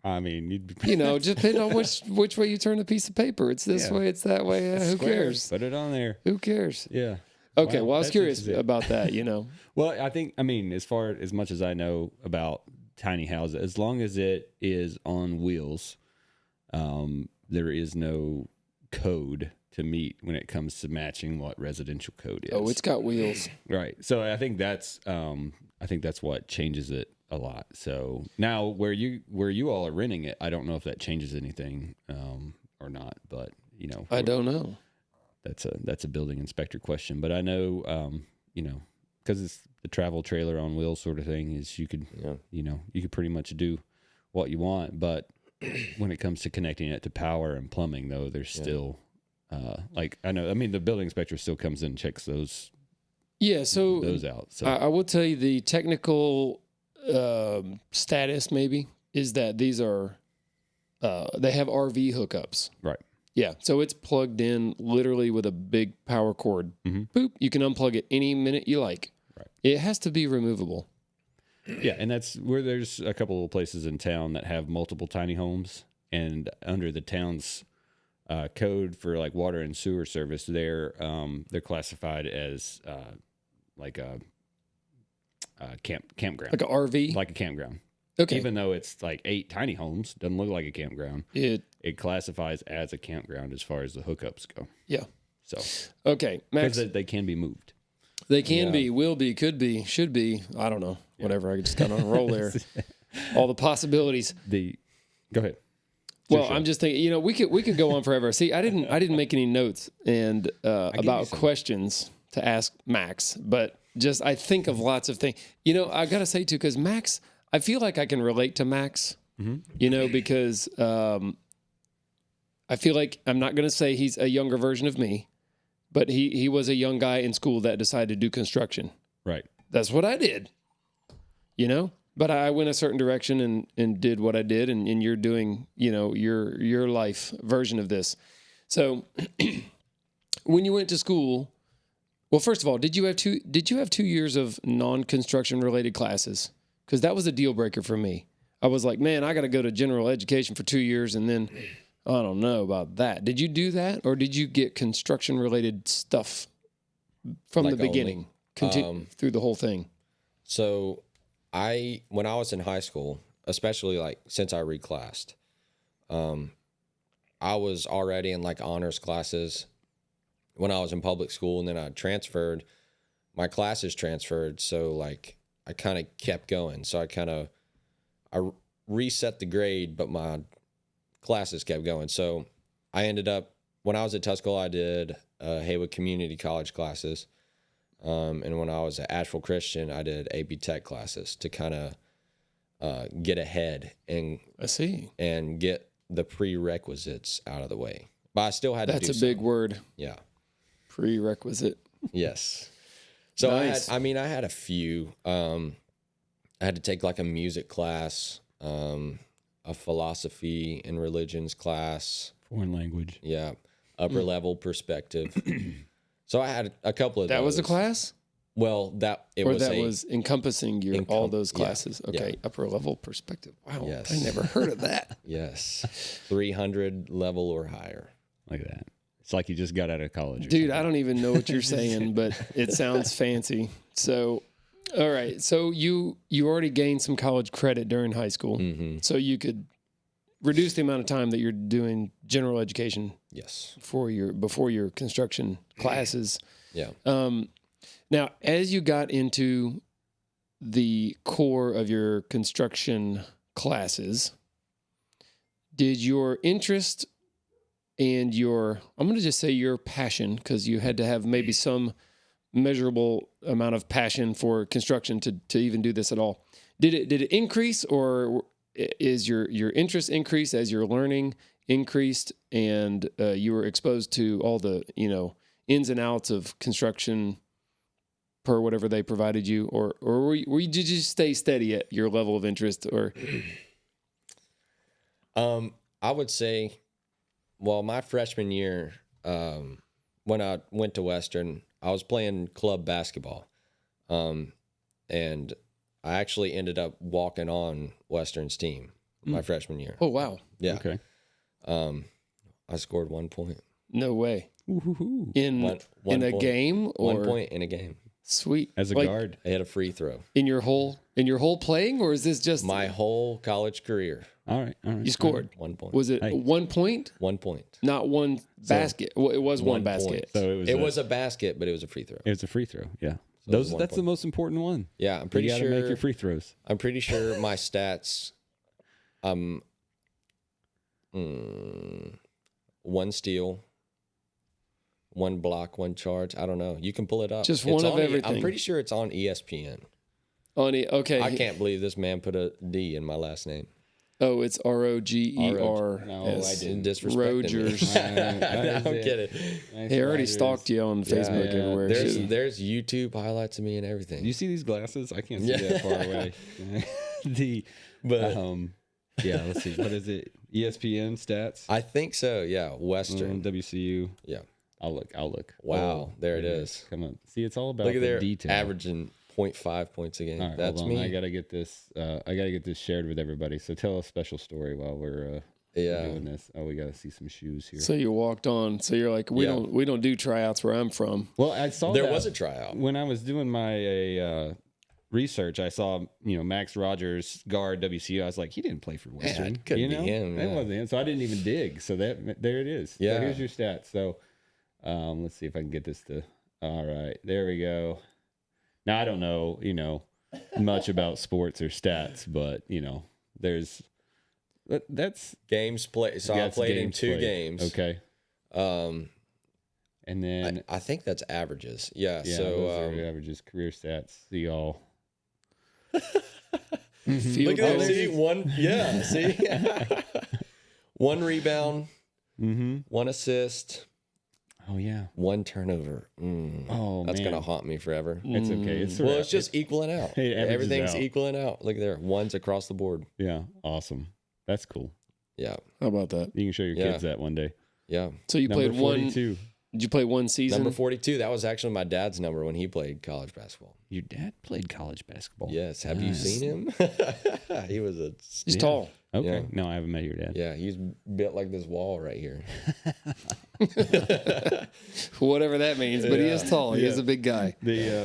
I mean, just depending on which way you turn the piece of paper. It's this way, it's that way. Who cares? Put it on there. Who cares? Yeah. Okay, well, I was curious about that, Well, I mean, as much as I know about tiny houses, as long as it is on wheels, there is no code to meet when it comes to matching what residential code is. Oh, it's got wheels. Right. So I think that's what changes it a lot. So now where you all are renting it, I don't know if that changes anything or not, but I don't know. That's a building inspector question, but I know, because it's the travel trailer on wheels sort of thing, is you could pretty much do what you want, but when it comes to connecting it to power and plumbing, though, there's still, the building inspector still comes in and checks those. Yeah, so those out. So I will tell you the technical status maybe is that these are they have RV hookups. Right. Yeah, so it's plugged in literally with a big power cord. Mm-hmm. Boop, you can unplug it any minute you like. Right. It has to be removable. Yeah, and that's where there's a couple of places in town that have multiple tiny homes, and under the town's code for like water and sewer service, they're classified as like a campground, like an RV, like a campground. Okay. Even though it's like 8 tiny homes, doesn't look like a campground. It classifies as a campground as far as the hookups go. Yeah. So okay, Max, because they can be moved. They can be, will be, could be, should be. I don't know. Yeah. Whatever. I just got on a roll there. All the possibilities. Go ahead. Well, I'm just thinking. We could go on forever. See, I didn't make any notes and about questions to ask Max, but just I think of lots of things. I gotta say too, because Max. I feel like I can relate to Max, because I feel like I'm not going to say he's a younger version of me, but he was a young guy in school that decided to do construction. Right. That's what I did, but I went a certain direction and did what I did. And you're doing, your life version of this. So when you went to school, well, first of all, did you have 2 years of non-construction related classes? Because that was a deal breaker for me. I was like, man, I got to go to general education for 2 years, and then I don't know about that. Did you do that, or did you get construction-related stuff from the beginning, through the whole thing? So when I was in high school, especially like since I reclassed, I was already in like honors classes when I was in public school, and then I transferred. My classes transferred, so like I kind of kept going. So I reset the grade, but my classes kept going. So I ended up, when I was at Tuscola, I did Haywood Community College classes. And when I was at Asheville Christian, I did AP Tech classes to kind of get ahead and get the prerequisites out of the way. But I still had to do That's a big word. Yeah. Prerequisite. Yes. So nice. I had a few. I had to take like a music class, a philosophy and religions class. Foreign language. Yeah. Upper level perspective. So I had a couple of those. That was a class? Well, that was encompassing all those classes. Okay, upper level perspective. Wow, yes. I never heard of that. Yes, 300 level or higher. Like that. It's like you just got out of college. Dude, I don't even know what you're saying, but it sounds fancy. So, all right. So you already gained some college credit during high school, so you could reduce the amount of time that you're doing general education. Yes. Before your construction classes. Yeah. Now, as you got into the core of your construction classes, did your interest and I'm going to just say your passion, because you had to have maybe some measurable amount of passion for construction to even do this at all. Did it increase, or is your interest increased as your learning increased and you were exposed to all the, ins and outs of construction per whatever they provided you, or did you stay steady at your level of interest? Or I would say, well, my freshman year, when I went to Western, I was playing club basketball, and I actually ended up walking on Western's team my freshman year. Oh wow! Yeah. Okay. I scored 1 point. No way. Ooh. In a point. game, or 1 point in a game. Sweet. As a guard. I had a free throw. In your whole playing, or is this just My whole college career. All right. you scored 1 point. Was it 1 point? 1 point. Not one basket. Well, it was one point. basket. So It was a basket, but it was a free throw. It was a free throw. Yeah. So That's 1 the point. most important one. Yeah, I'm pretty you gotta sure. make your free throws. I'm pretty sure my stats. 1 steal, 1 block, 1 charge. I don't know. You can pull it up. Just one of everything. I'm pretty sure it's on ESPN. Okay. I can't believe this man put a D in my last name. Oh, it's ROGER. No, I didn't. Disrespecting Rogers. me. I'm kidding. He already stalked you on Facebook everywhere. There's YouTube highlights of me and everything. Do you see these glasses? I can't see Yeah. that far away. Yeah, let's see. What is it? ESPN stats? I think so. Yeah, Western. WCU. Yeah. I'll look. Wow, there it is. Come on. See, it's all about Look at the their detail. averaging 0.5 points a game. All right, That's hold on. me. I gotta get this. Shared with everybody. So tell a special story while we're doing this. Oh, we gotta see some shoes here. So you walked on. So you're like, we don't do tryouts where I'm from. Well, I saw There was a tryout. when I was doing my research. I saw Max Rogers, guard WCU. I was like, he didn't play for Western. it couldn't be him, That yeah. wasn't him. So I didn't even dig. So there it is. Yeah. So here's your stats. So let's see if I can get this to. All right, there we go. Now I don't know much about sports or stats, but that's Games played. So I that's played in games 2 played. games. Okay. And then I think that's averages. Yeah. yeah, So those are averages, career stats. See y'all. Field look at that. goals. See one. Yeah. See. 1 rebound. Mm-hmm. 1 assist. Oh yeah. 1 turnover. Oh, That's man. gonna haunt me forever. It's okay. It's Well, it's just equaling out. It averages Everything's out. equaling out. Look there. 1s across the board. yeah, awesome. That's cool. Yeah. How about that? You can show your kids that one day. Yeah. So you Number played one. 42. Did you play one season? Number 42. That was actually my dad's number when he played college basketball. Your dad played college basketball. Yes. Have you Nice. seen him? He was He's tall. Okay. Yeah. No, I haven't met your dad. Yeah, he's built like this wall right here. Whatever that means, but he is tall. He is a big guy.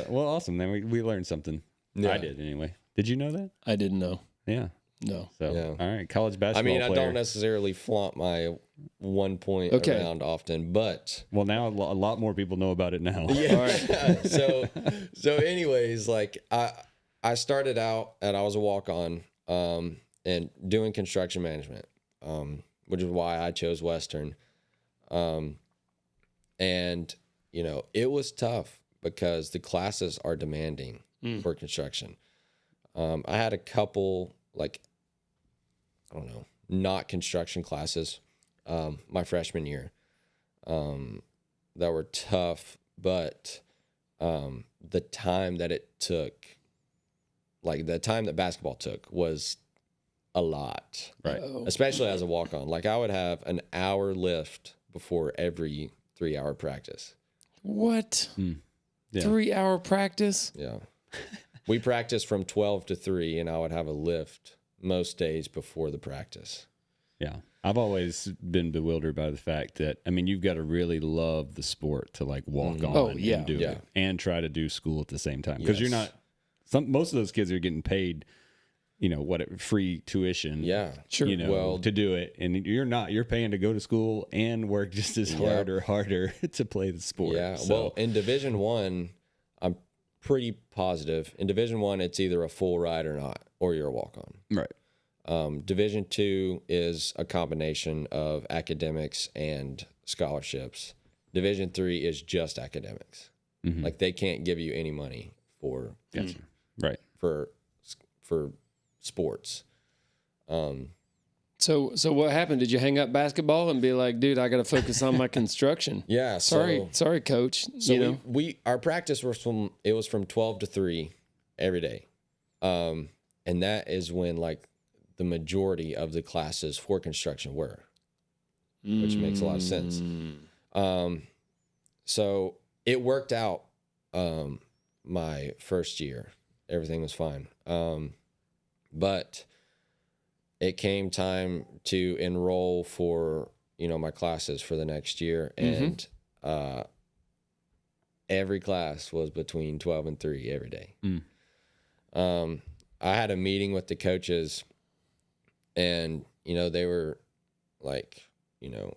Well, awesome. Then we learned something. Yeah. I did anyway. Did you know that? I didn't know. Yeah. No. So Yeah. all right, college I basketball. mean, I player. don't necessarily flaunt my 1 point Okay. around often, but Well, now a lot more people know about it now. yeah. So anyways, like I started out and I was a walk-on and doing construction management, which is why I chose Western. And it was tough because the classes are demanding for construction. I had a couple not construction classes my freshman year that were tough, but the time that it took, like the time that basketball took, was a lot. Right. Especially as a walk-on. Like I would have an hour lift before every 3-hour practice. What? Yeah. 3-hour practice? Yeah. We practiced from 12 to 3, and I would have a lift most days before the practice. Yeah. I've always been bewildered by the fact that, I mean, you've got to really love the sport to like walk on and do it and try to do school at the same time. Because you're not, most of those kids are getting paid, free tuition. Yeah. Sure. To do it. And you're paying to go to school and work just as hard or harder to play the sport. Yeah. So, well, in Division I, I'm pretty positive. In Division I, it's either a full ride or not, or you're a walk-on. Right. Division II is a combination of academics and scholarships. Division III is just academics. Mm-hmm. Like they can't give you any money for sports. So what happened? Did you hang up basketball and be like, dude, I got to focus on my construction? Yeah. Sorry, coach. So our practice was from 12 to 3 every day. And that is when like the majority of the classes for construction were, which makes a lot of sense. So it worked out. My first year, everything was fine. But it came time to enroll for, my classes for the next year. And, every class was between 12 and 3 every day. I had a meeting with the coaches and, they were like,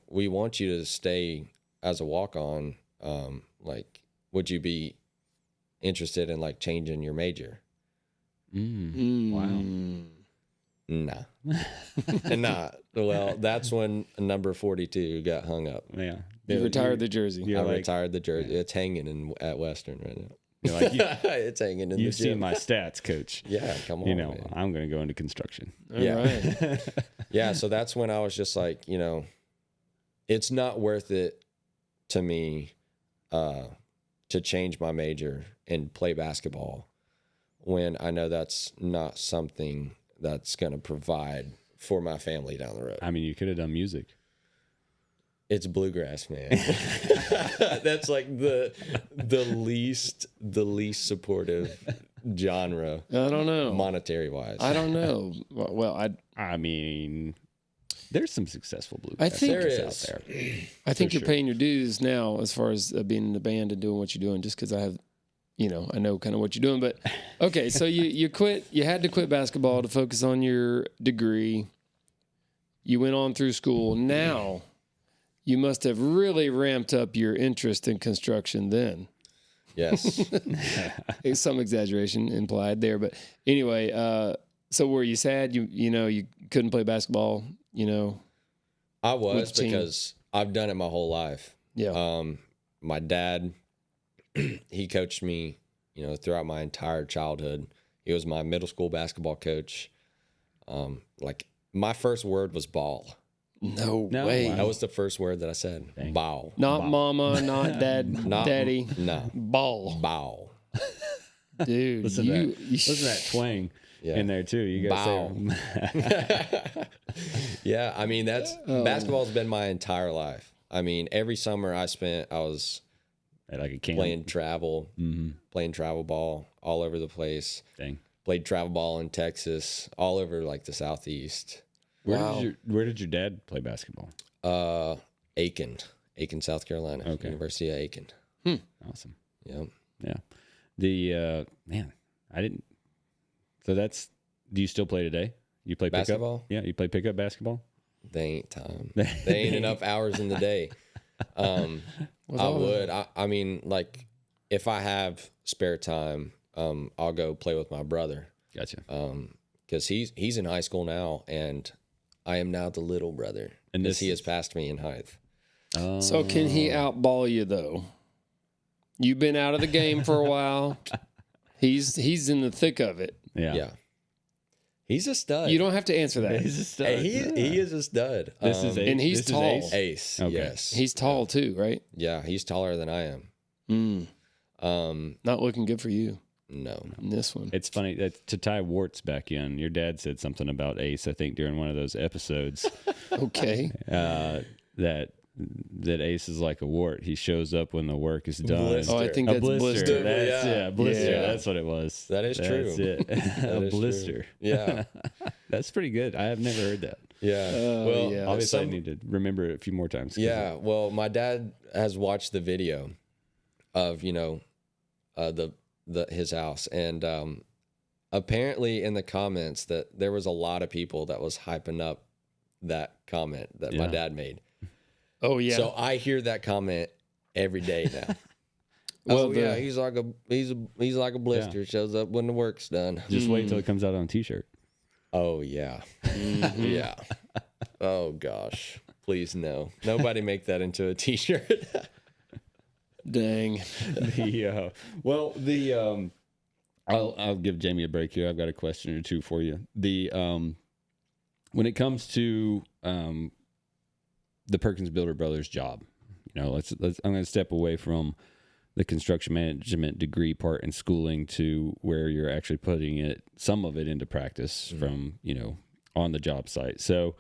we want you to stay as a walk-on. Would you be interested in like changing your major? Wow. Nah. Well, that's when number 42 got hung up. Yeah. You retired the jersey. I retired the jersey. It's hanging at Western right now. It's hanging in the gym. You've seen my stats, coach. Yeah, come on. Man. I'm going to go into construction. All right. Yeah, so that's when I was just like, it's not worth it to me to change my major and play basketball when I know that's not something that's going to provide for my family down the road. I mean, you could have done music. It's bluegrass, man. That's like the least supportive genre. I don't know. Monetary wise. I don't know. Well, I mean, there's some successful bluegrass singers out there. I think you're paying your dues now as far as being in the band and doing what you're doing, just because I have, I know kind of what you're doing. But okay, so you quit. You had to quit basketball to focus on your degree. You went on through school. Now you must have really ramped up your interest in construction then. Yes. Some exaggeration implied there, but anyway, so were you sad you couldn't play basketball, I was, because I've done it my whole life. Yeah. My dad, he coached me, throughout my entire childhood. He was my middle school basketball coach. My first word was ball. No way. That was the first word that I said. Dang. Ball. Not ball. mama, not dad, daddy. No. Ball. Ball. Dude, listen to that twang in there too. You guys say Yeah, I mean basketball's been my entire life. I mean, every summer I was at like a camp. playing travel ball all over the place. Dang. Played travel ball in Texas, all over like the Southeast. Where did your dad play basketball? Aiken, South Carolina. Okay. University of Aiken. Awesome. Yeah. Yeah. The I didn't. So do you still play today? You play basketball? Pickup? Yeah, you play pickup basketball? They ain't time. They ain't enough hours in the day. I would. I mean, like, if I have spare time, I'll go play with my brother. Gotcha. Because he's in high school now, and I am now the little brother, and he has passed me in height. So can he outball you though? You've been out of the game for a while. He's in the thick of it. Yeah. He's a stud. You don't have to answer that. He's a stud. Hey, he is a stud. This is and he's tall. Ace. Okay. Yes. He's tall too, right? Yeah, he's taller than I am. Not looking good for you. No. In this one. It's funny that to tie warts back in, your dad said something about Ace, I think, during one of those episodes. Okay. That that Ace is like a wart. He shows up when the work is done. Blister. Oh, I think that's blister. Blister. Yeah. That's what it was. That is true. That's it. A blister. True. Yeah. That's pretty good. I have never heard that. Yeah. Well, yeah. Obviously, I need to remember it a few more times. Yeah. Well, my dad has watched the video of, his house. And apparently in the comments that there was a lot of people that was hyping up that comment that my dad made. Oh yeah. So I hear that comment every day now. Well, he's like a blister. Yeah. Shows up when the work's done. Just wait till it comes out on a T-shirt. Oh yeah. Yeah. Oh gosh. Please no. Nobody make that into a T-shirt. Dang. I'll give Jamie a break here. I've got a question or two for you. When it comes to the Perkins Builder Brothers job, let's I'm going to step away from the construction management degree part and schooling to where you're actually putting some of it into practice from, on the job site. So,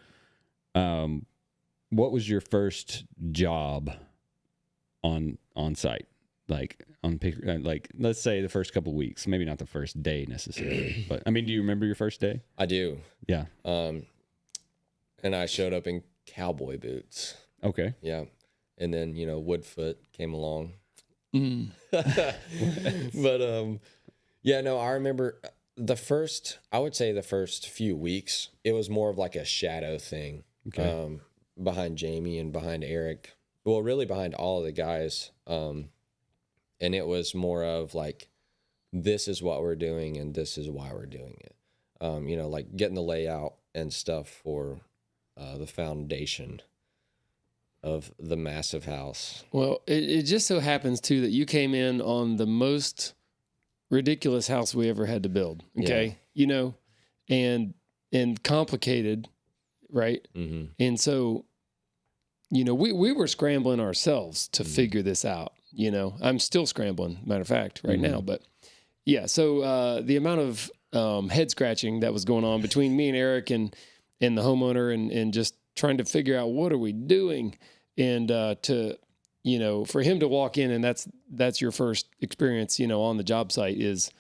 what was your first job on site? Like let's say the first couple weeks, maybe not the first day necessarily, but I mean, do you remember your first day? I do. Yeah. And I showed up in cowboy boots. Okay. Yeah. And then, Woodfoot came along. But, I remember I would say the first few weeks, it was more of like a shadow thing. Okay. Behind Jamie and behind Eric. Well, really behind all of the guys. And it was more of like, this is what we're doing and this is why we're doing it. Like getting the layout and stuff for the foundation of the massive house. Well, it just so happens too that you came in on the most ridiculous house we ever had to build. Okay. Yeah. And complicated, right? Mm-hmm. And so, we were scrambling ourselves to figure this out. I'm still scrambling, matter of fact, right now. But yeah, so the amount of head scratching that was going on between me and Eric and the homeowner and just trying to figure out what are we doing, and for him to walk in and that's your first experience, on the job site is,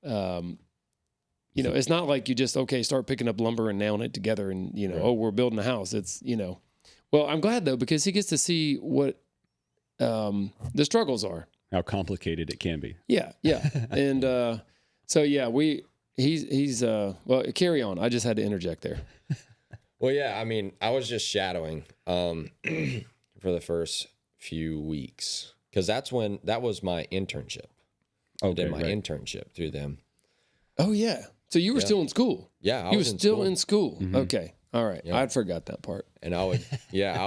it's not like you just, start picking up lumber and nailing it together and, Right. Oh, we're building a house. It's, well, I'm glad though, because he gets to see what the struggles are. How complicated it can be. Yeah. Yeah. And so, yeah, he's well, carry on. I just had to interject there. Well, yeah, I mean, I was just shadowing for the first few weeks because that was my internship. I did my internship through them. Oh, yeah. So you were still in school? Yeah, I was still in school. Mm-hmm. Okay. All right. Yeah. I'd forgot that part. And I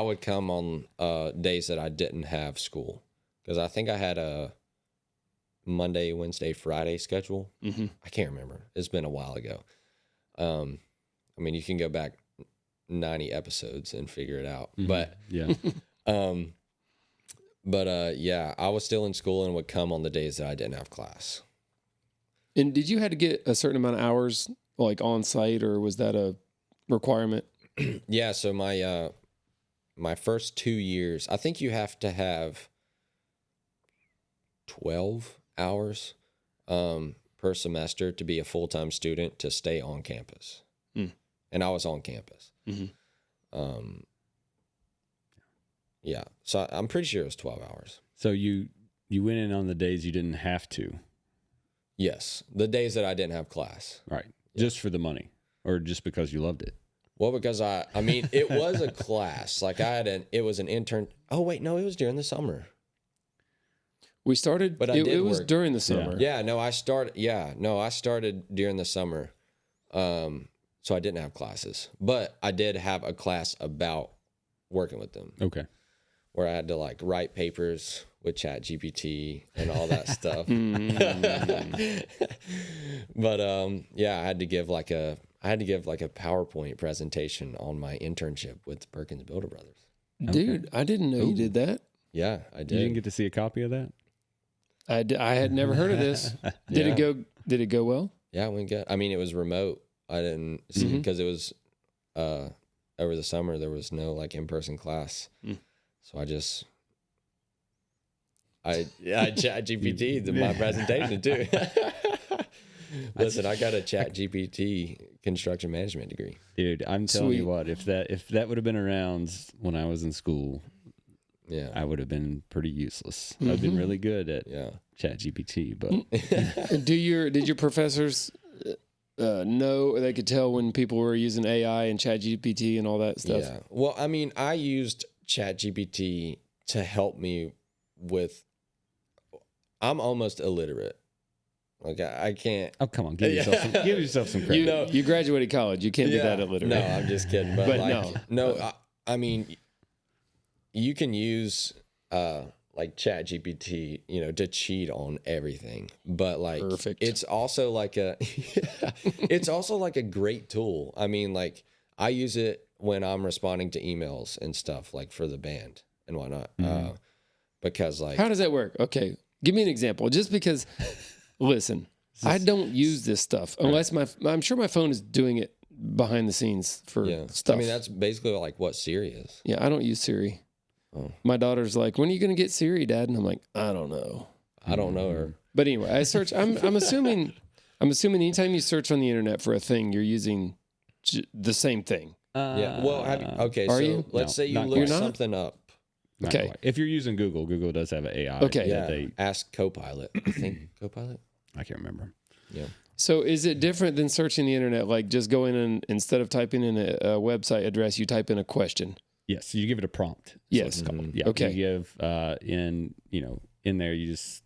would come on days that I didn't have school because I think I had a Monday, Wednesday, Friday schedule. Mm-hmm. I can't remember. It's been a while ago. I mean, you can go back 90 episodes and figure it out. Mm-hmm. But yeah. I was still in school and would come on the days that I didn't have class. And did you have to get a certain amount of hours like on site, or was that a requirement? Yeah, so my first 2 years, I think you have to have 12 hours per semester to be a full-time student to stay on campus. And I was on campus. Mm-hmm. Yeah, so I'm pretty sure it was 12 hours. So you went in on the days you didn't have to. Yes, the days that I didn't have class. Right. Yeah. Just for the money or just because you loved it? Well, because I mean, it was a class. Like it was an intern. Oh, wait, no, it was during the summer. We started, but it was work during the summer. I started during the summer. So I didn't have classes, but I did have a class about working with them. Okay. Where I had to like write papers with ChatGPT and all that stuff. But I had to give like a PowerPoint presentation on my internship with Perkins Builder Brothers. Dude, I didn't know you did that. Yeah, I did. You didn't get to see a copy of that? I had never heard of this. Did it go well? Yeah, it went good. I mean, it was remote. I didn't see because it was over the summer. There was no like in-person class. So I chat GPT my presentation too. Listen, I got a chat GPT construction management degree. Dude, I'm telling you what, if that would have been around when I was in school, I would have been pretty useless. I've been really good at chat GPT, but did your professors know, they could tell when people were using AI and chat GPT and all that stuff? Yeah. Well, I mean, I used chat GPT to help me with, I'm almost illiterate. Like I can't. Oh, come on, give yourself some credit. You graduated college. You can't be that illiterate. No, I'm just kidding. But like, no. I mean, you can use like chat GPT, to cheat on everything. But like, perfect. It's also like it's also like a great tool. I mean, like I use it when I'm responding to emails and stuff, like for the band and whatnot. Because like, how does that work? Okay, give me an example. Just because. Listen, I don't use this stuff unless I'm sure my phone is doing it behind the scenes for stuff. I mean, that's basically like what Siri is. Yeah, I don't use Siri. Oh. My daughter's like, when are you going to get Siri, Dad? And I'm like, I don't know. I don't know her. But anyway, I search. I'm assuming anytime you search on the internet for a thing, you're using the same thing. Yeah. Well, let's say you look something up. Okay. Quite. If you're using Google does have an AI. Okay. Yeah. Ask Copilot. I think Copilot. I can't remember. Yeah. So is it different than searching the internet? Like just going in, instead of typing in a website address, you type in a question? Yes. You give it a prompt. Yes. Yeah. Okay. You give in there, you just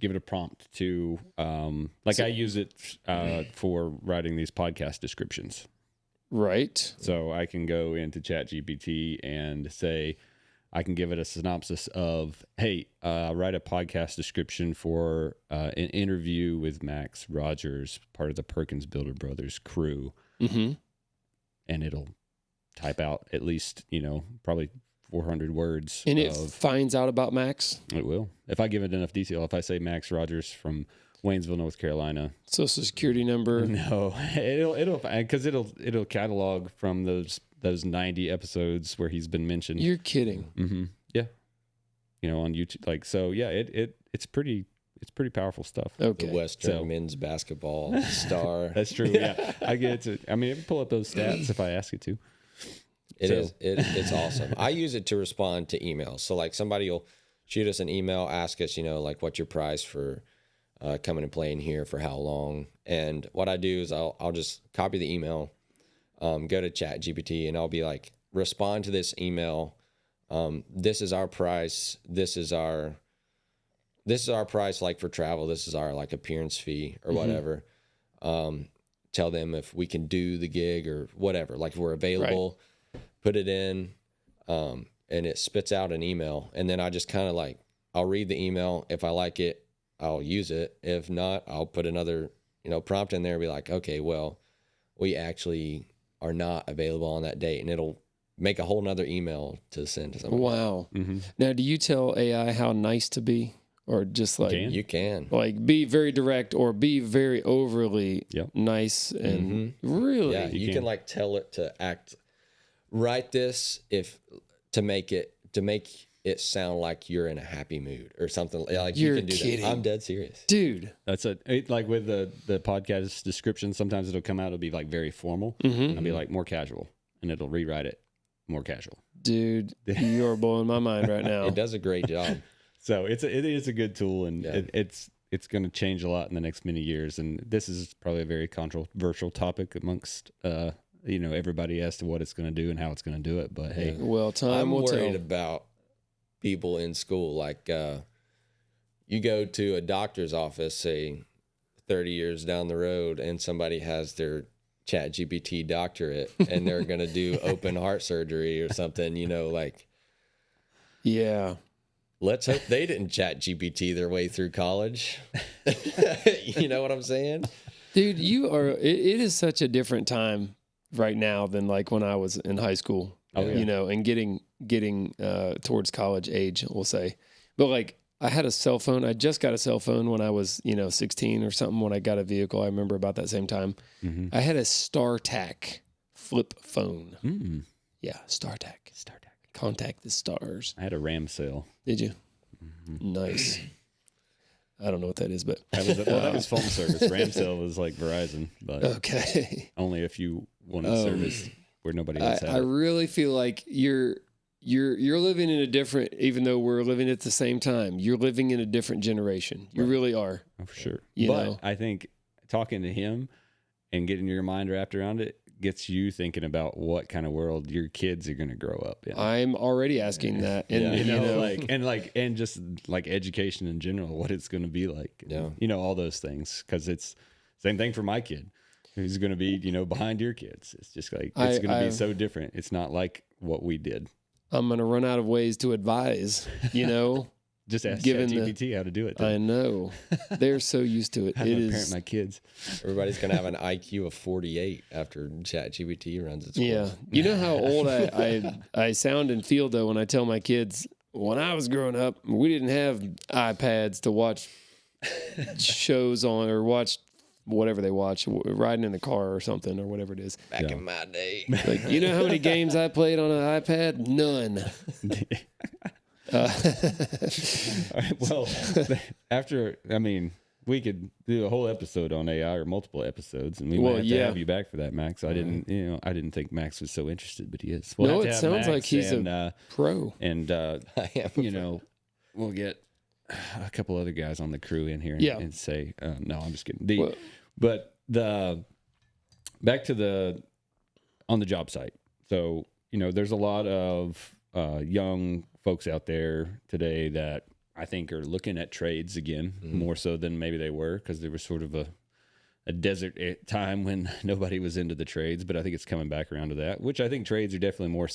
give it a prompt to I use it for writing these podcast descriptions. Right. So I can go into ChatGPT and say, I can give it a synopsis of, hey, write a podcast description for an interview with Max Rogers, part of the Perkins Builder Brothers crew. Mm-hmm. And it'll type out at least, probably 400 words. And it finds out about Max? It will. If I give it enough detail. If I say Max Rogers from Waynesville, North Carolina. Social security number? No. It'll catalog from those 90 episodes where he's been mentioned. You're kidding. Mm-hmm. Yeah. On YouTube. It's pretty powerful stuff. Okay. The Western men's basketball star. That's true. Yeah. I get it. I can pull up those stats if I ask it to. It's awesome. I use it to respond to emails. So like somebody will shoot us an email, ask us, like what's your price for coming and playing here for how long? And what I do is I'll just copy the email, go to ChatGPT, and I'll be like, respond to this email. This is our price. This is our price, like for travel. This is our like appearance fee or whatever. Tell them if we can do the gig or whatever, like if we're available, put it in, and it spits out an email. And then I just kind of like, I'll read the email. If I like it, I'll use it. If not, I'll put another, prompt in there and be like, okay, well, we actually are not available on that date, and it'll make a whole nother email to send to someone. Wow. Mm-hmm. Now, do you tell AI how nice to be, or just like you can like be very direct or be very overly nice and really? Yeah, you can like tell it to act. Write this to make it sound like you're in a happy mood or something. Like you're you can do kidding. That. I'm dead serious, dude. That's like with the podcast description. Sometimes it'll come out. It'll be like very formal. And I'll be like more casual, and it'll rewrite it more casual. Dude, you're blowing my mind right now. It does a great job. So it is a good tool, and it's going to change a lot in the next many years. And this is probably a very controversial topic amongst everybody as to what it's going to do and how it's going to do it. But hey, well, I'm will worried tell. about people in school. Like you go to a doctor's office, say 30 years down the road, and somebody has their ChatGPT doctorate and they're going to do open heart surgery or something, yeah. Let's hope they didn't ChatGPT their way through college. You know what I'm saying? Dude, it is such a different time right now than like when I was in high school, and getting towards college age, we'll say. But like I had a cell phone. I just got a cell phone when I was, 16 or something when I got a vehicle. I remember about that same time. Mm-hmm. I had a StarTAC flip phone. Mm. Yeah, StarTAC. contact the stars. I had a RAM sale. Did you? Nice. I don't know what that is, but that was phone service. RAM sale was like Verizon, but okay. only if you wanted service where nobody else had I it. really feel like you're living in a different, even though we're living at the same time, you're living in a different generation. You really are. Oh, for sure. You know? I think talking to him and getting your mind wrapped around it gets you thinking about what kind of world your kids are going to grow up in. I'm already asking that. And and just like education in general, what it's going to be like. Yeah. All those things. Cause it's same thing for my kid who's going to be, behind your kids. It's just like, it's going to be so different. It's not like what we did. I'm going to run out of ways to advise, Just ask ChatGPT how to do it. I know. They're so used to it. How do I parent my kids? Everybody's going to have an IQ of 48 after ChatGPT runs its course. Yeah. You know how old I sound and feel, though, when I tell my kids, when I was growing up, we didn't have iPads to watch shows on or watch whatever they watch, riding in the car or something or whatever it is. Back in my day. Like, you know how many games I played on an iPad? None. All right, well, we could do a whole episode on AI or multiple episodes, and we might have to have you back for that, Max. I didn't think Max was so interested, but he is. No, it sounds Max like he's a pro. And I am we'll get a couple other guys on the crew in here and say, no, I'm just kidding. But back to on the job site. So, there's a lot of young folks out there today that I think are looking at trades again, more so than maybe they were, because there was sort of a desert time when nobody was into the trades, but I think it's coming back around to that, which I think trades are definitely more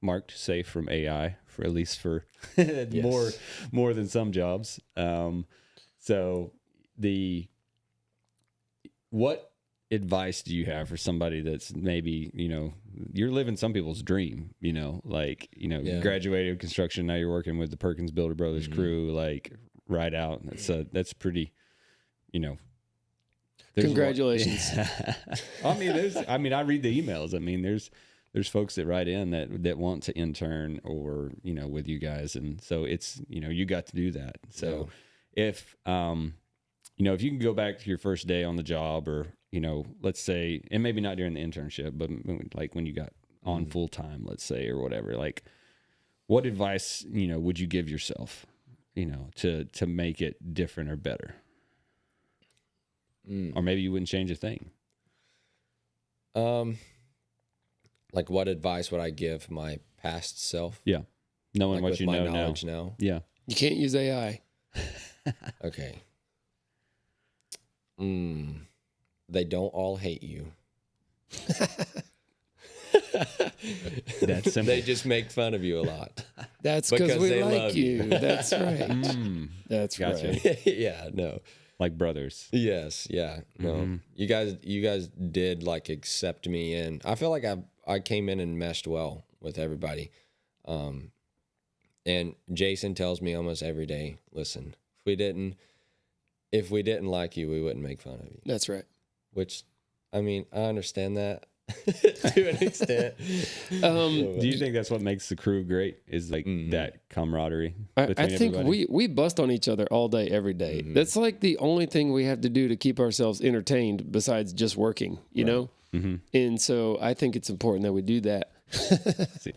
marked safe from AI, for at least for more than some jobs. So what advice do you have for somebody that's maybe, you're living some people's dream, you graduated construction, now you're working with the Perkins Builder Brothers crew, like right out. That's pretty, Congratulations. I read the emails. There's folks that write in that want to intern or, with you guys. And so it's, you got to do that. So if you can go back to your first day on the job or, let's say, and maybe not during the internship, but like when you got on full time, let's say, or whatever, like what advice, would you give yourself, to make it different or better? Or maybe you wouldn't change a thing. Like what advice would I give my past self? Yeah. Knowing what you know now. Yeah. You can't use AI. Okay. They don't all hate you. That's simple. They just make fun of you a lot. That's because we like you. That's right. That's gotcha. right. Yeah, no. Like brothers. Yes, yeah. No. You guys did like accept me in. I feel like I came in and meshed well with everybody. And Jason tells me almost every day, listen, if we didn't like you, we wouldn't make fun of you. That's right. Which, I understand that to an extent. Do you think that's what makes the crew great? Is like that camaraderie? I think everybody? we bust on each other all day, every day. That's like the only thing we have to do to keep ourselves entertained besides just working, you know? Mm-hmm. And so I think it's important that we do that. Do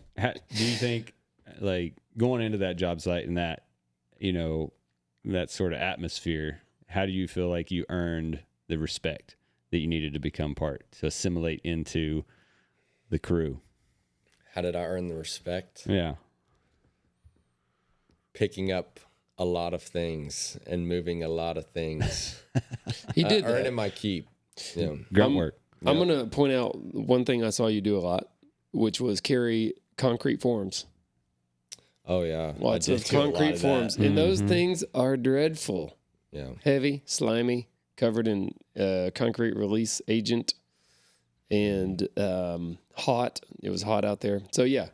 you think like going into that job site and that, that sort of atmosphere, how do you feel like you earned the respect that you needed to become to assimilate into the crew? How did I earn the respect? Yeah. Picking up a lot of things and moving a lot of things. He did that. Earning my keep. Grunt work. I'm going to point out one thing I saw you do a lot, which was carry concrete forms. Oh, yeah. Lots of concrete forms. And those things are dreadful. Yeah. Heavy, slimy, covered in concrete release agent, and hot. It was hot out there. So, yeah.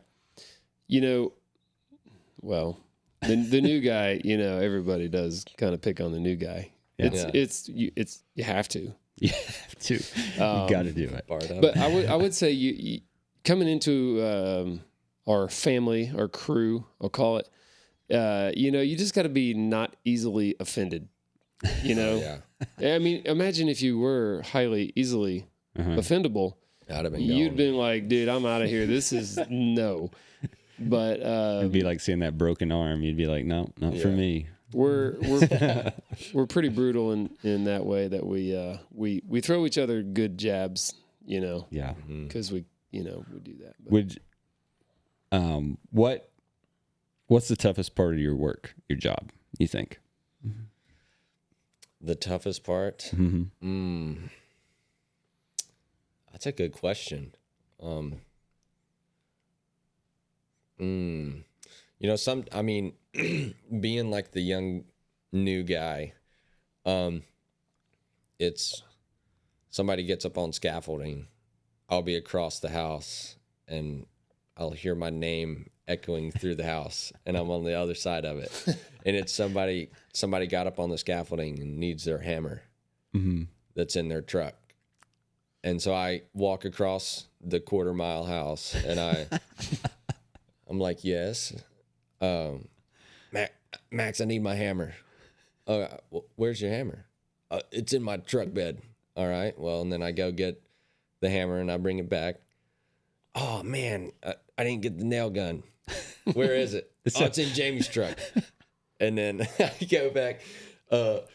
Well, the new guy, everybody does kind of pick on the new guy. Yeah. You have to. You have to. You got to do it. But I would say you coming into our family, our crew, I'll call it, you just got to be not easily offended. Yeah. I mean, imagine if you were highly easily offendable. I'd have been You'd gone. been like, dude, I'm out of here. This is no. But It'd be like seeing that broken arm. You'd be like, no, not for me. we're pretty brutal in that way that we throw each other good jabs, Yeah. because we do that. But. Would what's the toughest part of your work, your job, you think? The toughest part? That's a good question. Being like the young new guy, it's somebody gets up on scaffolding, I'll be across the house and I'll hear my name echoing through the house and I'm on the other side of it. And it's somebody got up on the scaffolding and needs their hammer that's in their truck. And so I walk across the 1/4 mile house and I'm like, yes, Max, I need my hammer. Where's your hammer? It's in my truck bed. All right. Well, and then I go get the hammer and I bring it back. Oh man, I didn't get the nail gun. Where is it? It's in Jamie's truck. And then I go back.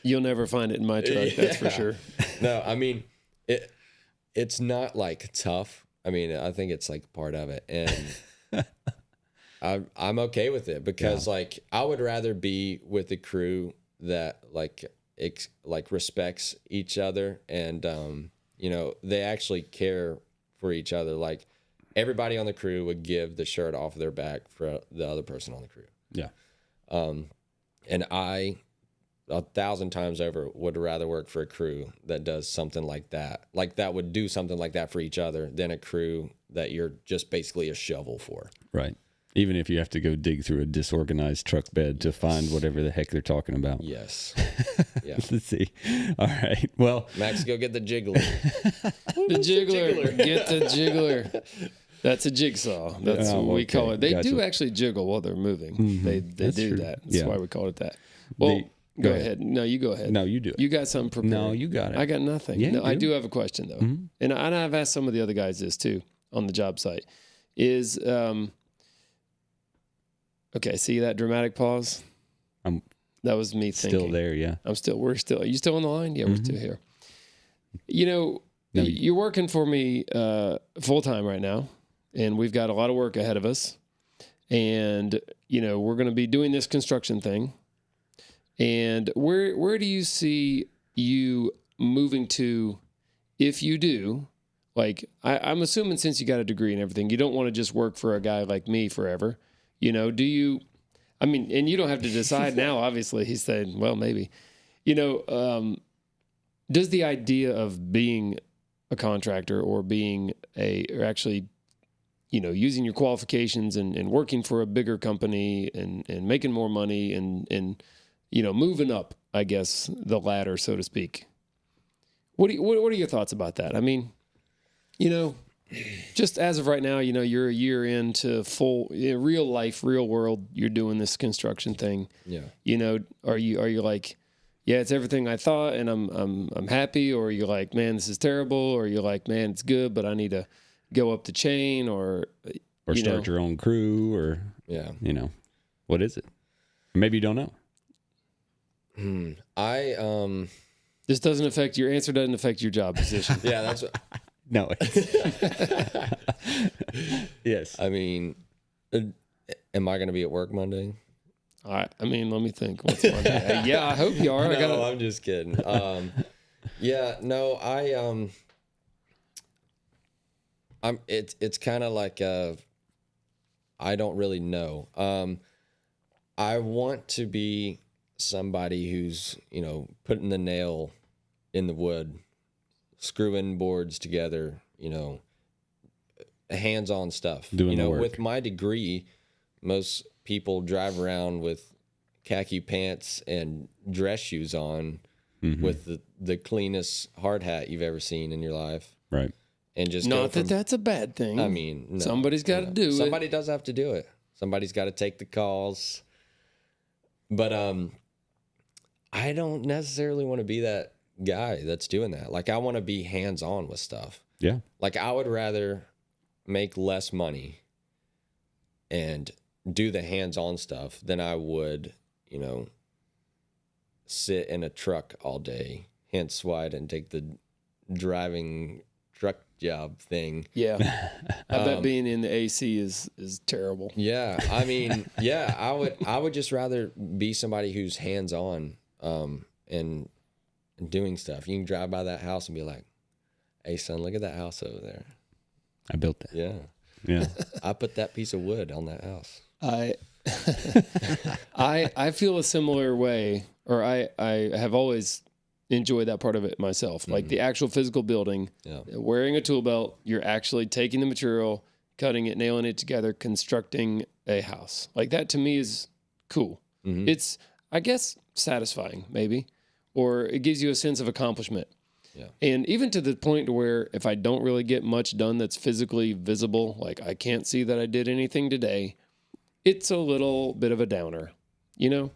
You'll never find it in my truck. That's for sure. No, I mean, it's not like tough. I mean, I think it's like part of it. And I'm okay with it because like I would rather be with a crew that like respects each other and they actually care for each other. Like everybody on the crew would give the shirt off their back for the other person on the crew. Yeah. And I 1,000 times over would rather work for a crew that does something like that would do something like that for each other than a crew that you're just basically a shovel for. Right. Even if you have to go dig through a disorganized truck bed to find whatever the heck they're talking about. Yes. Yeah. Let's see. All right. Well, Max, go get the jiggler. The jiggler. Get the jiggler. That's a jigsaw. That's what we call it. They do actually jiggle while they're moving. They do true. that. That's why we call it that. Well, go ahead. No, you go ahead. No, you do it. You got something prepared. No, you got it. I got nothing. Yeah, no, I do have a question though. And I've asked some of the other guys this too on the job site. Is okay, see that dramatic pause? That was me thinking. Still there, yeah. We're still, are you still on the line? Yeah, we're still here. You're working for me full time right now, and we've got a lot of work ahead of us. And, we're going to be doing this construction thing. And where do you see you moving to if you do? Like, I'm assuming since you got a degree and everything, you don't want to just work for a guy like me forever. Do you, and you don't have to decide now, obviously. He's saying, well, maybe, does the idea of being a contractor or being or actually, using your qualifications and working for a bigger company and making more money and moving up, I guess, the ladder, so to speak. What are your thoughts about that? I mean, just as of right now, you're a year into full real life, real world. You're doing this construction thing. Yeah. Are you like, yeah, it's everything I thought, and I'm happy, or are you like, man, this is terrible, or you're like, man, it's good, but I need to go up the chain, or start your own crew, or what is it? Maybe you don't know. This doesn't affect your answer. Doesn't affect your job position. Yeah, that's what. No. Yes. I mean, am I going to be at work Monday? Let me think. What's Monday? Yeah, I hope you are. No, I'm just kidding. Yeah, no, it's kind of like I don't really know. I want to be somebody who's putting the nail in the wood, screwing boards together, hands-on stuff. Doing the work. With my degree, most people drive around with khaki pants and dress shoes on with the cleanest hard hat you've ever seen in your life. Right. and just not that that's a bad thing. I mean, no, somebody's got to do it. Somebody does have to do it. Somebody's got to take the calls. But I don't necessarily want to be that guy that's doing that. Like, I want to be hands-on with stuff. Yeah. Like, I would rather make less money and do the hands-on stuff than I would, you know, sit in a truck all day. Hence why I didn't take the driving truck job thing. Yeah. I bet being in the AC is terrible. Yeah. I mean, yeah, I would just rather be somebody who's hands-on and doing stuff. You can drive by that house and be like, hey, son, look at that house over there. I built that. Yeah. Yeah. I put that piece of wood on that house. I feel a similar way, or I have always enjoyed that part of it myself. Like the actual physical building, wearing a tool belt, you're actually taking the material, cutting it, nailing it together, constructing a house. Like that to me is cool. Mm-hmm. It's, I guess, satisfying maybe, or it gives you a sense of accomplishment. Yeah. And even to the point to where if I don't really get much done that's physically visible, like I can't see that I did anything today, it's a little bit of a downer, you know?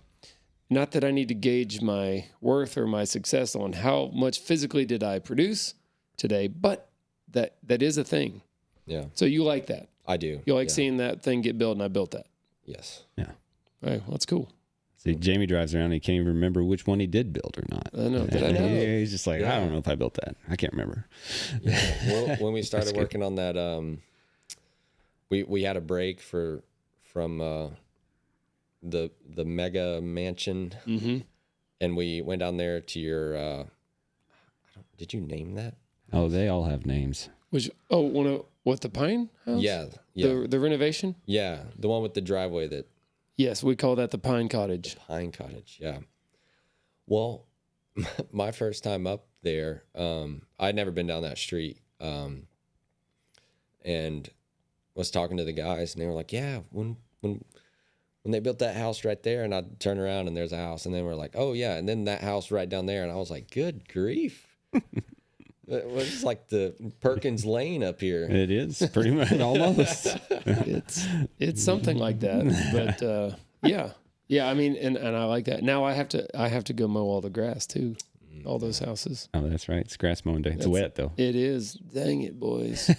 Not that I need to gauge my worth or my success on how much physically did I produce today, but that is a thing. Yeah. So you like that? I do. You like seeing that thing get built, and I built that? Yes. Yeah. All right, well, that's cool. See, Jamie drives around and he can't even remember which one he did build or not. I know. Did I know? He's just like, I don't know if I built that. I can't remember. Yeah. Well, when we started working on that, we had a break from the mega mansion, and we went down there to your. Did you name that? Oh, they all have names. What, the Pine House? Yeah. The renovation? Yeah, the one with the driveway that. Yes, we call that the Pine Cottage. Pine Cottage, yeah. Well, my first time up there, I'd never been down that street, and was talking to the guys, and they were like, "Yeah, when they built that house right there," and I'd turn around and there's a house, and then we're like, "Oh yeah," and then that house right down there, and I was like, "Good grief." It was like the Perkins Lane up here. It is pretty much almost. It's something like that, but yeah. I mean, and I like that. Now I have to go mow all the grass too, all those houses. Oh, that's right. It's grass mowing day. It's wet though. It is. Dang it, boys.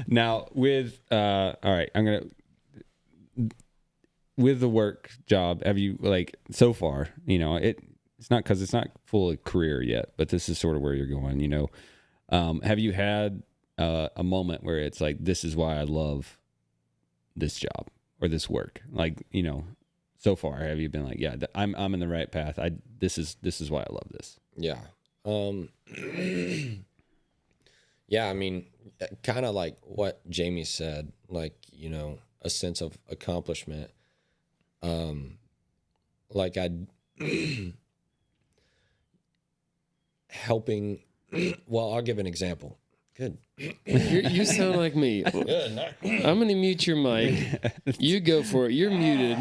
Now with all right, I'm gonna. With the work job, have you so far? You know, it's not because it's not full of career yet, but this is sort of where you're going. You know, have you had a moment where it's like, this is why I love this job or this work? Like, you know, so far, have you been like, yeah, I'm in the right path. This is why I love this. Yeah. Yeah. I mean, kind of like what Jamie said. Like, you know, a sense of accomplishment. Like helping. Well, I'll give an example. Good. You sound like me. I'm going to mute your mic. You go for it. You're muted.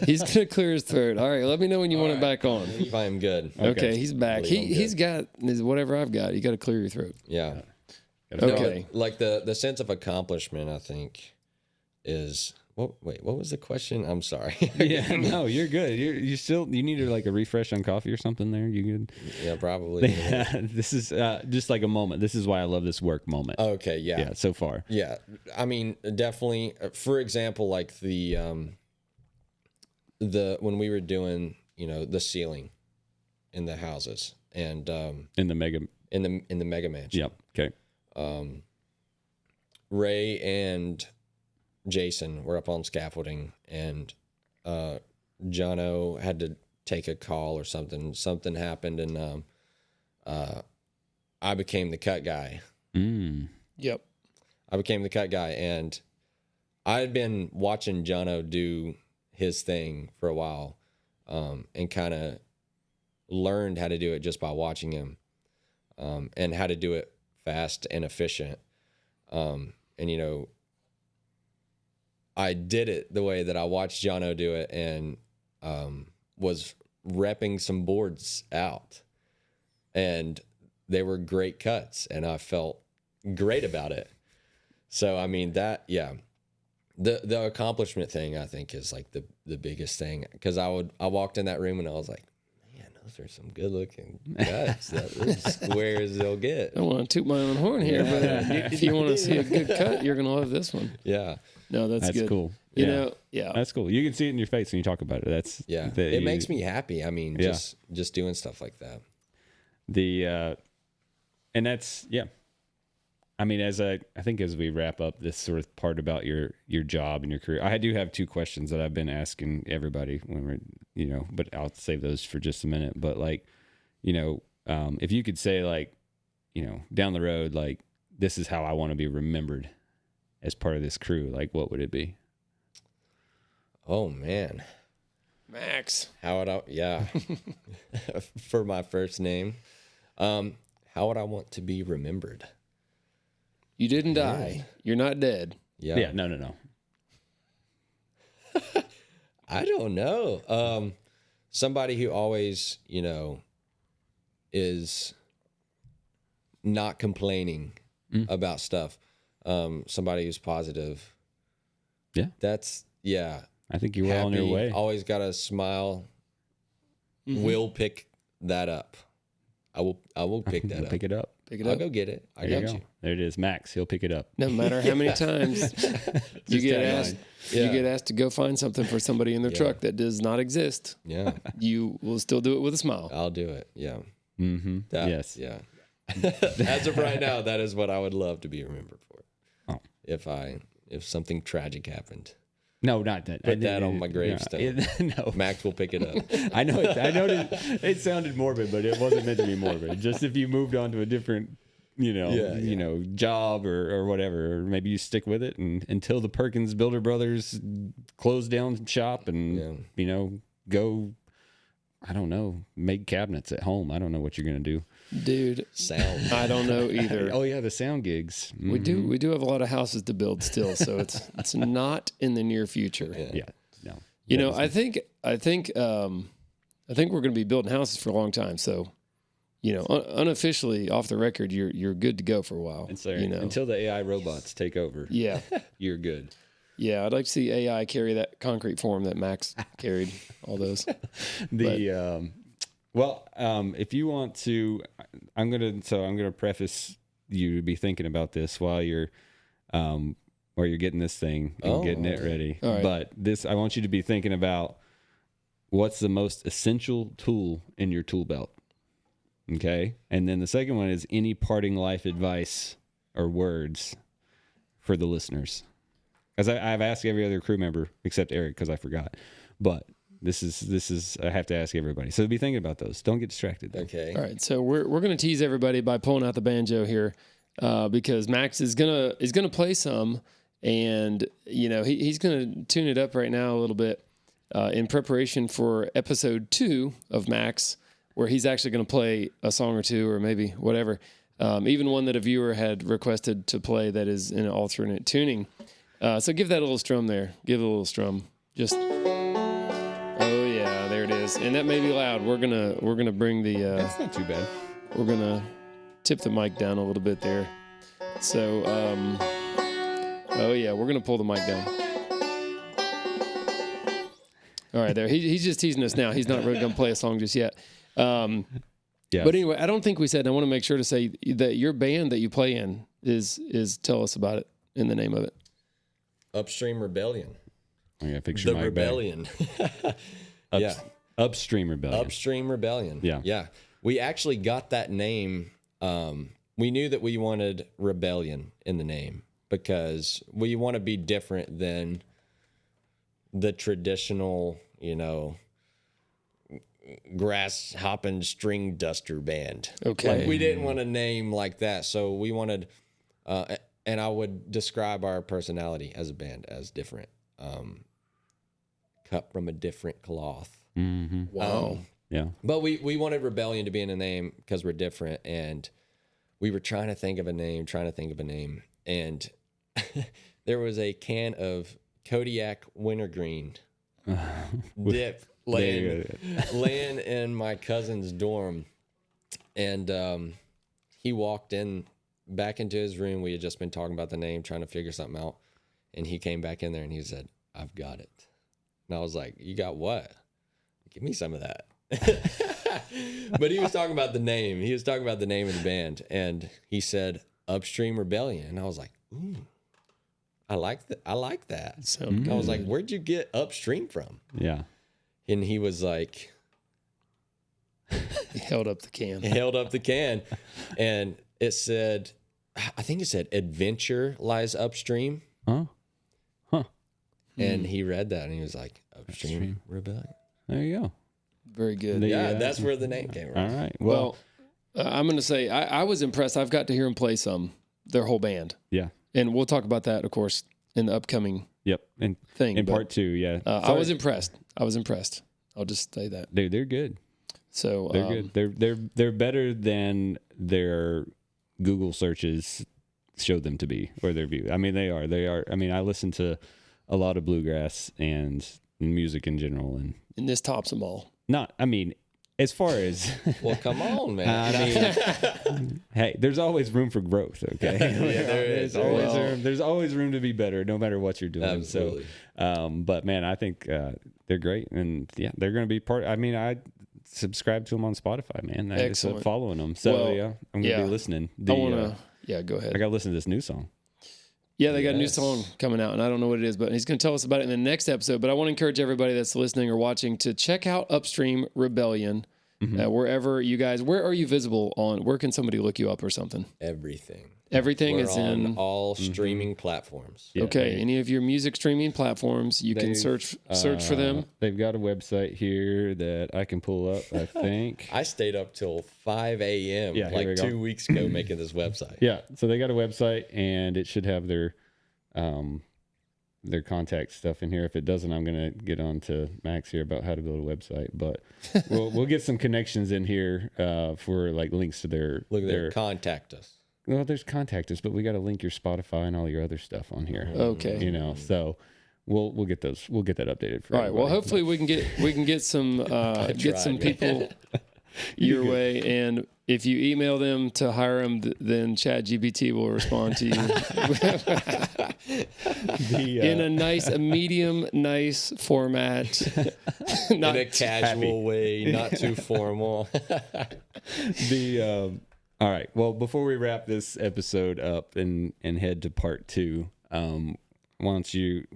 He's going to clear his throat. All right. Let me know when you want it back on. If I am good. Okay. He's back. He's got whatever I've got. You got to clear your throat. Yeah. Okay. No, like the sense of accomplishment, I think, is. Wait, what was the question? I'm sorry. Yeah, no, you're good. You need like a refresh on coffee or something there. You good? Yeah, probably. This is just like a moment. This is why I love this work moment. Okay, yeah. Yeah, so far. Yeah. I mean, definitely, for example, like the when we were doing, you know, the ceiling in the houses and in the mega mansion. Yep. Okay. Ray and Jason were up on scaffolding, and Jono had to take a call or something. Something happened, and I became the cut guy. Yep. I became the cut guy, and I had been watching Jono do his thing for a while, and kind of learned how to do it just by watching him, and how to do it fast and efficient. And, you know, I did it the way that I watched Jono do it, and was repping some boards out, and they were great cuts, and I felt great about it. So, I mean, that, yeah. The accomplishment thing, I think, is like the biggest thing. Because I walked in that room and I was like, man, those are some good looking guys. That's as square as they'll get. I don't want to toot my own horn here, but if you want to see a good cut, you're going to love this one. Yeah. No, that's good. Cool. You know, yeah. That's cool. You can see it in your face when you talk about it. It makes me happy. I mean, just doing stuff like that. And that's, yeah. I mean, I think as we wrap up this sort of part about your job and your career, I do have 2 questions that I've been asking everybody when we're, but I'll save those for just a minute. But like, if you could say like, down the road, like, this is how I want to be remembered as part of this crew, like, what would it be? Oh man, Max. How would I? Yeah, for my first name, how would I want to be remembered? You didn't die. You're not dead. Yeah. Yeah. No. I don't know. Somebody who always, is not complaining about stuff. Somebody who's positive. Yeah. I think you're well on your way. Always got a smile. Will pick that up. I will pick that up. Pick it up. I'll go get it. I got you. There it is. Max, he'll pick it up. No matter how many times you get asked to go find something for somebody in their truck that does not exist. Yeah. You will still do it with a smile. I'll do it. Yeah. Mm-hmm. Yes. Yeah. As of right now, that is what I would love to be remembered for. Oh. If something tragic happened. No, not that. Put that on my gravestone. No. Max will pick it up. I know it sounded morbid, but it wasn't meant to be morbid. Just if you moved on to a different, job or whatever, or maybe you stick with it until the Perkins Builder Brothers close down shop and go. I don't know, make cabinets at home. I don't know what you're gonna do, dude. Sound. I don't know either. Oh yeah, the sound gigs. Mm-hmm. We do have a lot of houses to build still, so it's not in the near future. Yeah. No. I think we're gonna be building houses for a long time. So, unofficially off the record, you're good to go for a while. Until the AI robots take over. Yeah, you're good. Yeah, I'd like to see AI carry that concrete form that Max carried. All those. If you want to, I'm gonna preface you to be thinking about this while you're getting this thing and getting it ready. Right. But I want you to be thinking about what's the most essential tool in your tool belt. Okay, and then the second one is any parting life advice or words for the listeners. Because I've asked every other crew member except Eric because I forgot. But this is I have to ask everybody. So be thinking about those. Don't get distracted. Okay. All right. So we're gonna tease everybody by pulling out the banjo here, because Max is gonna play some, and he's gonna tune it up right now a little bit in preparation for episode 2 of Max, where he's actually gonna play a song or two or maybe whatever, even one that a viewer had requested to play that is in an alternate tuning. So give that a little strum there. Give it a little strum. Just, oh yeah, there it is. And that may be loud. We're gonna bring the. That's not too bad. We're gonna tip the mic down a little bit there. So, oh yeah, we're gonna pull the mic down. All right, there. He's just teasing us now. He's not really gonna play a song just yet. Yeah. But anyway, I don't think we said. I want to make sure to say that your band that you play in is tell us about it in the name of it. Upstream Rebellion. I gotta fix your mic Rebellion. Yeah. Upstream Rebellion. Upstream Rebellion. Yeah. Yeah. We actually got that name. We knew that we wanted rebellion in the name because we want to be different than the traditional, grass hopping string duster band. Okay. Like we didn't want a name like that. So we wanted, and I would describe our personality as a band as different, cut from a different cloth. Mm-hmm. Wow. Yeah. But we wanted rebellion to be in a name because we're different, and we were trying to think of a name, and there was a can of Kodiak Wintergreen dip laying in my cousin's dorm, and he walked in back into his room. We had just been talking about the name, trying to figure something out. And he came back in there and he said, I've got it. And I was like, you got what? Give me some of that. But he was talking about the name. He was talking about the name of the band. And he said, Upstream Rebellion. And I was like, ooh, I like that. I like that. I was like, where'd you get Upstream from? Yeah. And he was like, he held up the can. And it said, I think it said, adventure lies upstream. Huh? And he read that and he was like, Upstream Rebellion. There you go. Very good. Yeah, that's where the name came from. All right. Well, I'm going to say I was impressed. I've got to hear him play their whole band. Yeah. And we'll talk about that, of course, in the upcoming thing. In part 2, yeah. I was impressed. I'll just say that. They're good. So they're good. They're better than their Google searches show them to be, or their view. I mean, they are. I mean, I listen to a lot of bluegrass and music in general, and this tops them all. As far as well, come on, man. I mean, hey, there's always room for growth. Okay, there's always room to be better, no matter what you're doing. Absolutely. So, but man, I think they're great, and yeah, they're going to be part. I mean, I subscribe to them on Spotify, man. I just following them. So I'm going to be listening. Go ahead. I got to listen to this new song. Yeah, they got a new song coming out, and I don't know what it is, but he's going to tell us about it in the next episode. But I want to encourage everybody that's listening or watching to check out Upstream Rebellion. Wherever you guys, where are you visible on? Where can somebody look you up or something? Everything We're is in all streaming platforms. Yeah, okay, any of your music streaming platforms, you can search for them. They've got a website here that I can pull up, I think. I stayed up till 5 a.m. like 2 weeks ago making this website. Yeah, so they got a website, and it should have their contact stuff in here. If it doesn't, I'm going to get on to Max here about how to build a website. But we'll get some connections in here for like links to their contact us. Well, there's contact us, but we got to link your Spotify and all your other stuff on here. Okay, so we'll get those. We'll get that updated for. All right. Well, hopefully we can get some people your way, and if you email them to hire them, then ChatGPT will respond to you in a medium format, in a casual way, not too formal. All right. Well, before we wrap this episode up and head to part 2, why don't you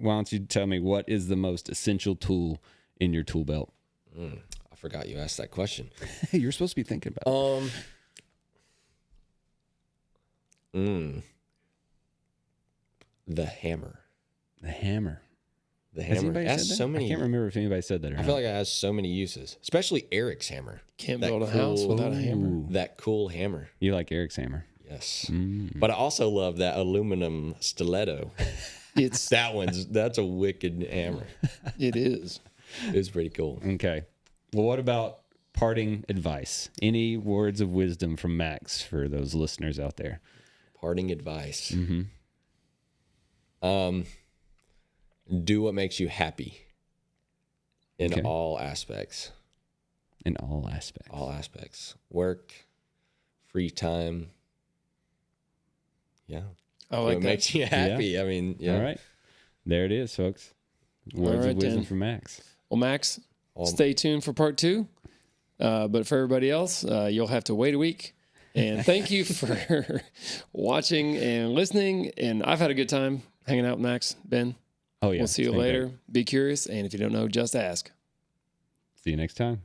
tell me what is the most essential tool in your tool belt? I forgot you asked that question. You're supposed to be thinking about it. The hammer. The hammer. The hammer. It has so many. I can't remember if anybody said that or not. I feel like it has so many uses, especially Eric's hammer. Can't build a house without a hammer. That cool hammer. You like Eric's hammer? Yes. But I also love that aluminum stiletto. That's a wicked hammer. It is. It's pretty cool. Okay. Well, what about parting advice? Any words of wisdom from Max for those listeners out there? Parting advice. Do what makes you happy in all aspects. In all aspects. All aspects. Work, free time. Yeah. I like what that. makes you happy. Yeah. I mean, yeah. All right. There it is, folks. Words of wisdom from Max. Well, Max, stay tuned for part 2. But for everybody else, you'll have to wait a week. And thank you for watching and listening. And I've had a good time hanging out with Max, Ben. Oh, yeah. We'll see you later. Be curious. And if you don't know, just ask. See you next time.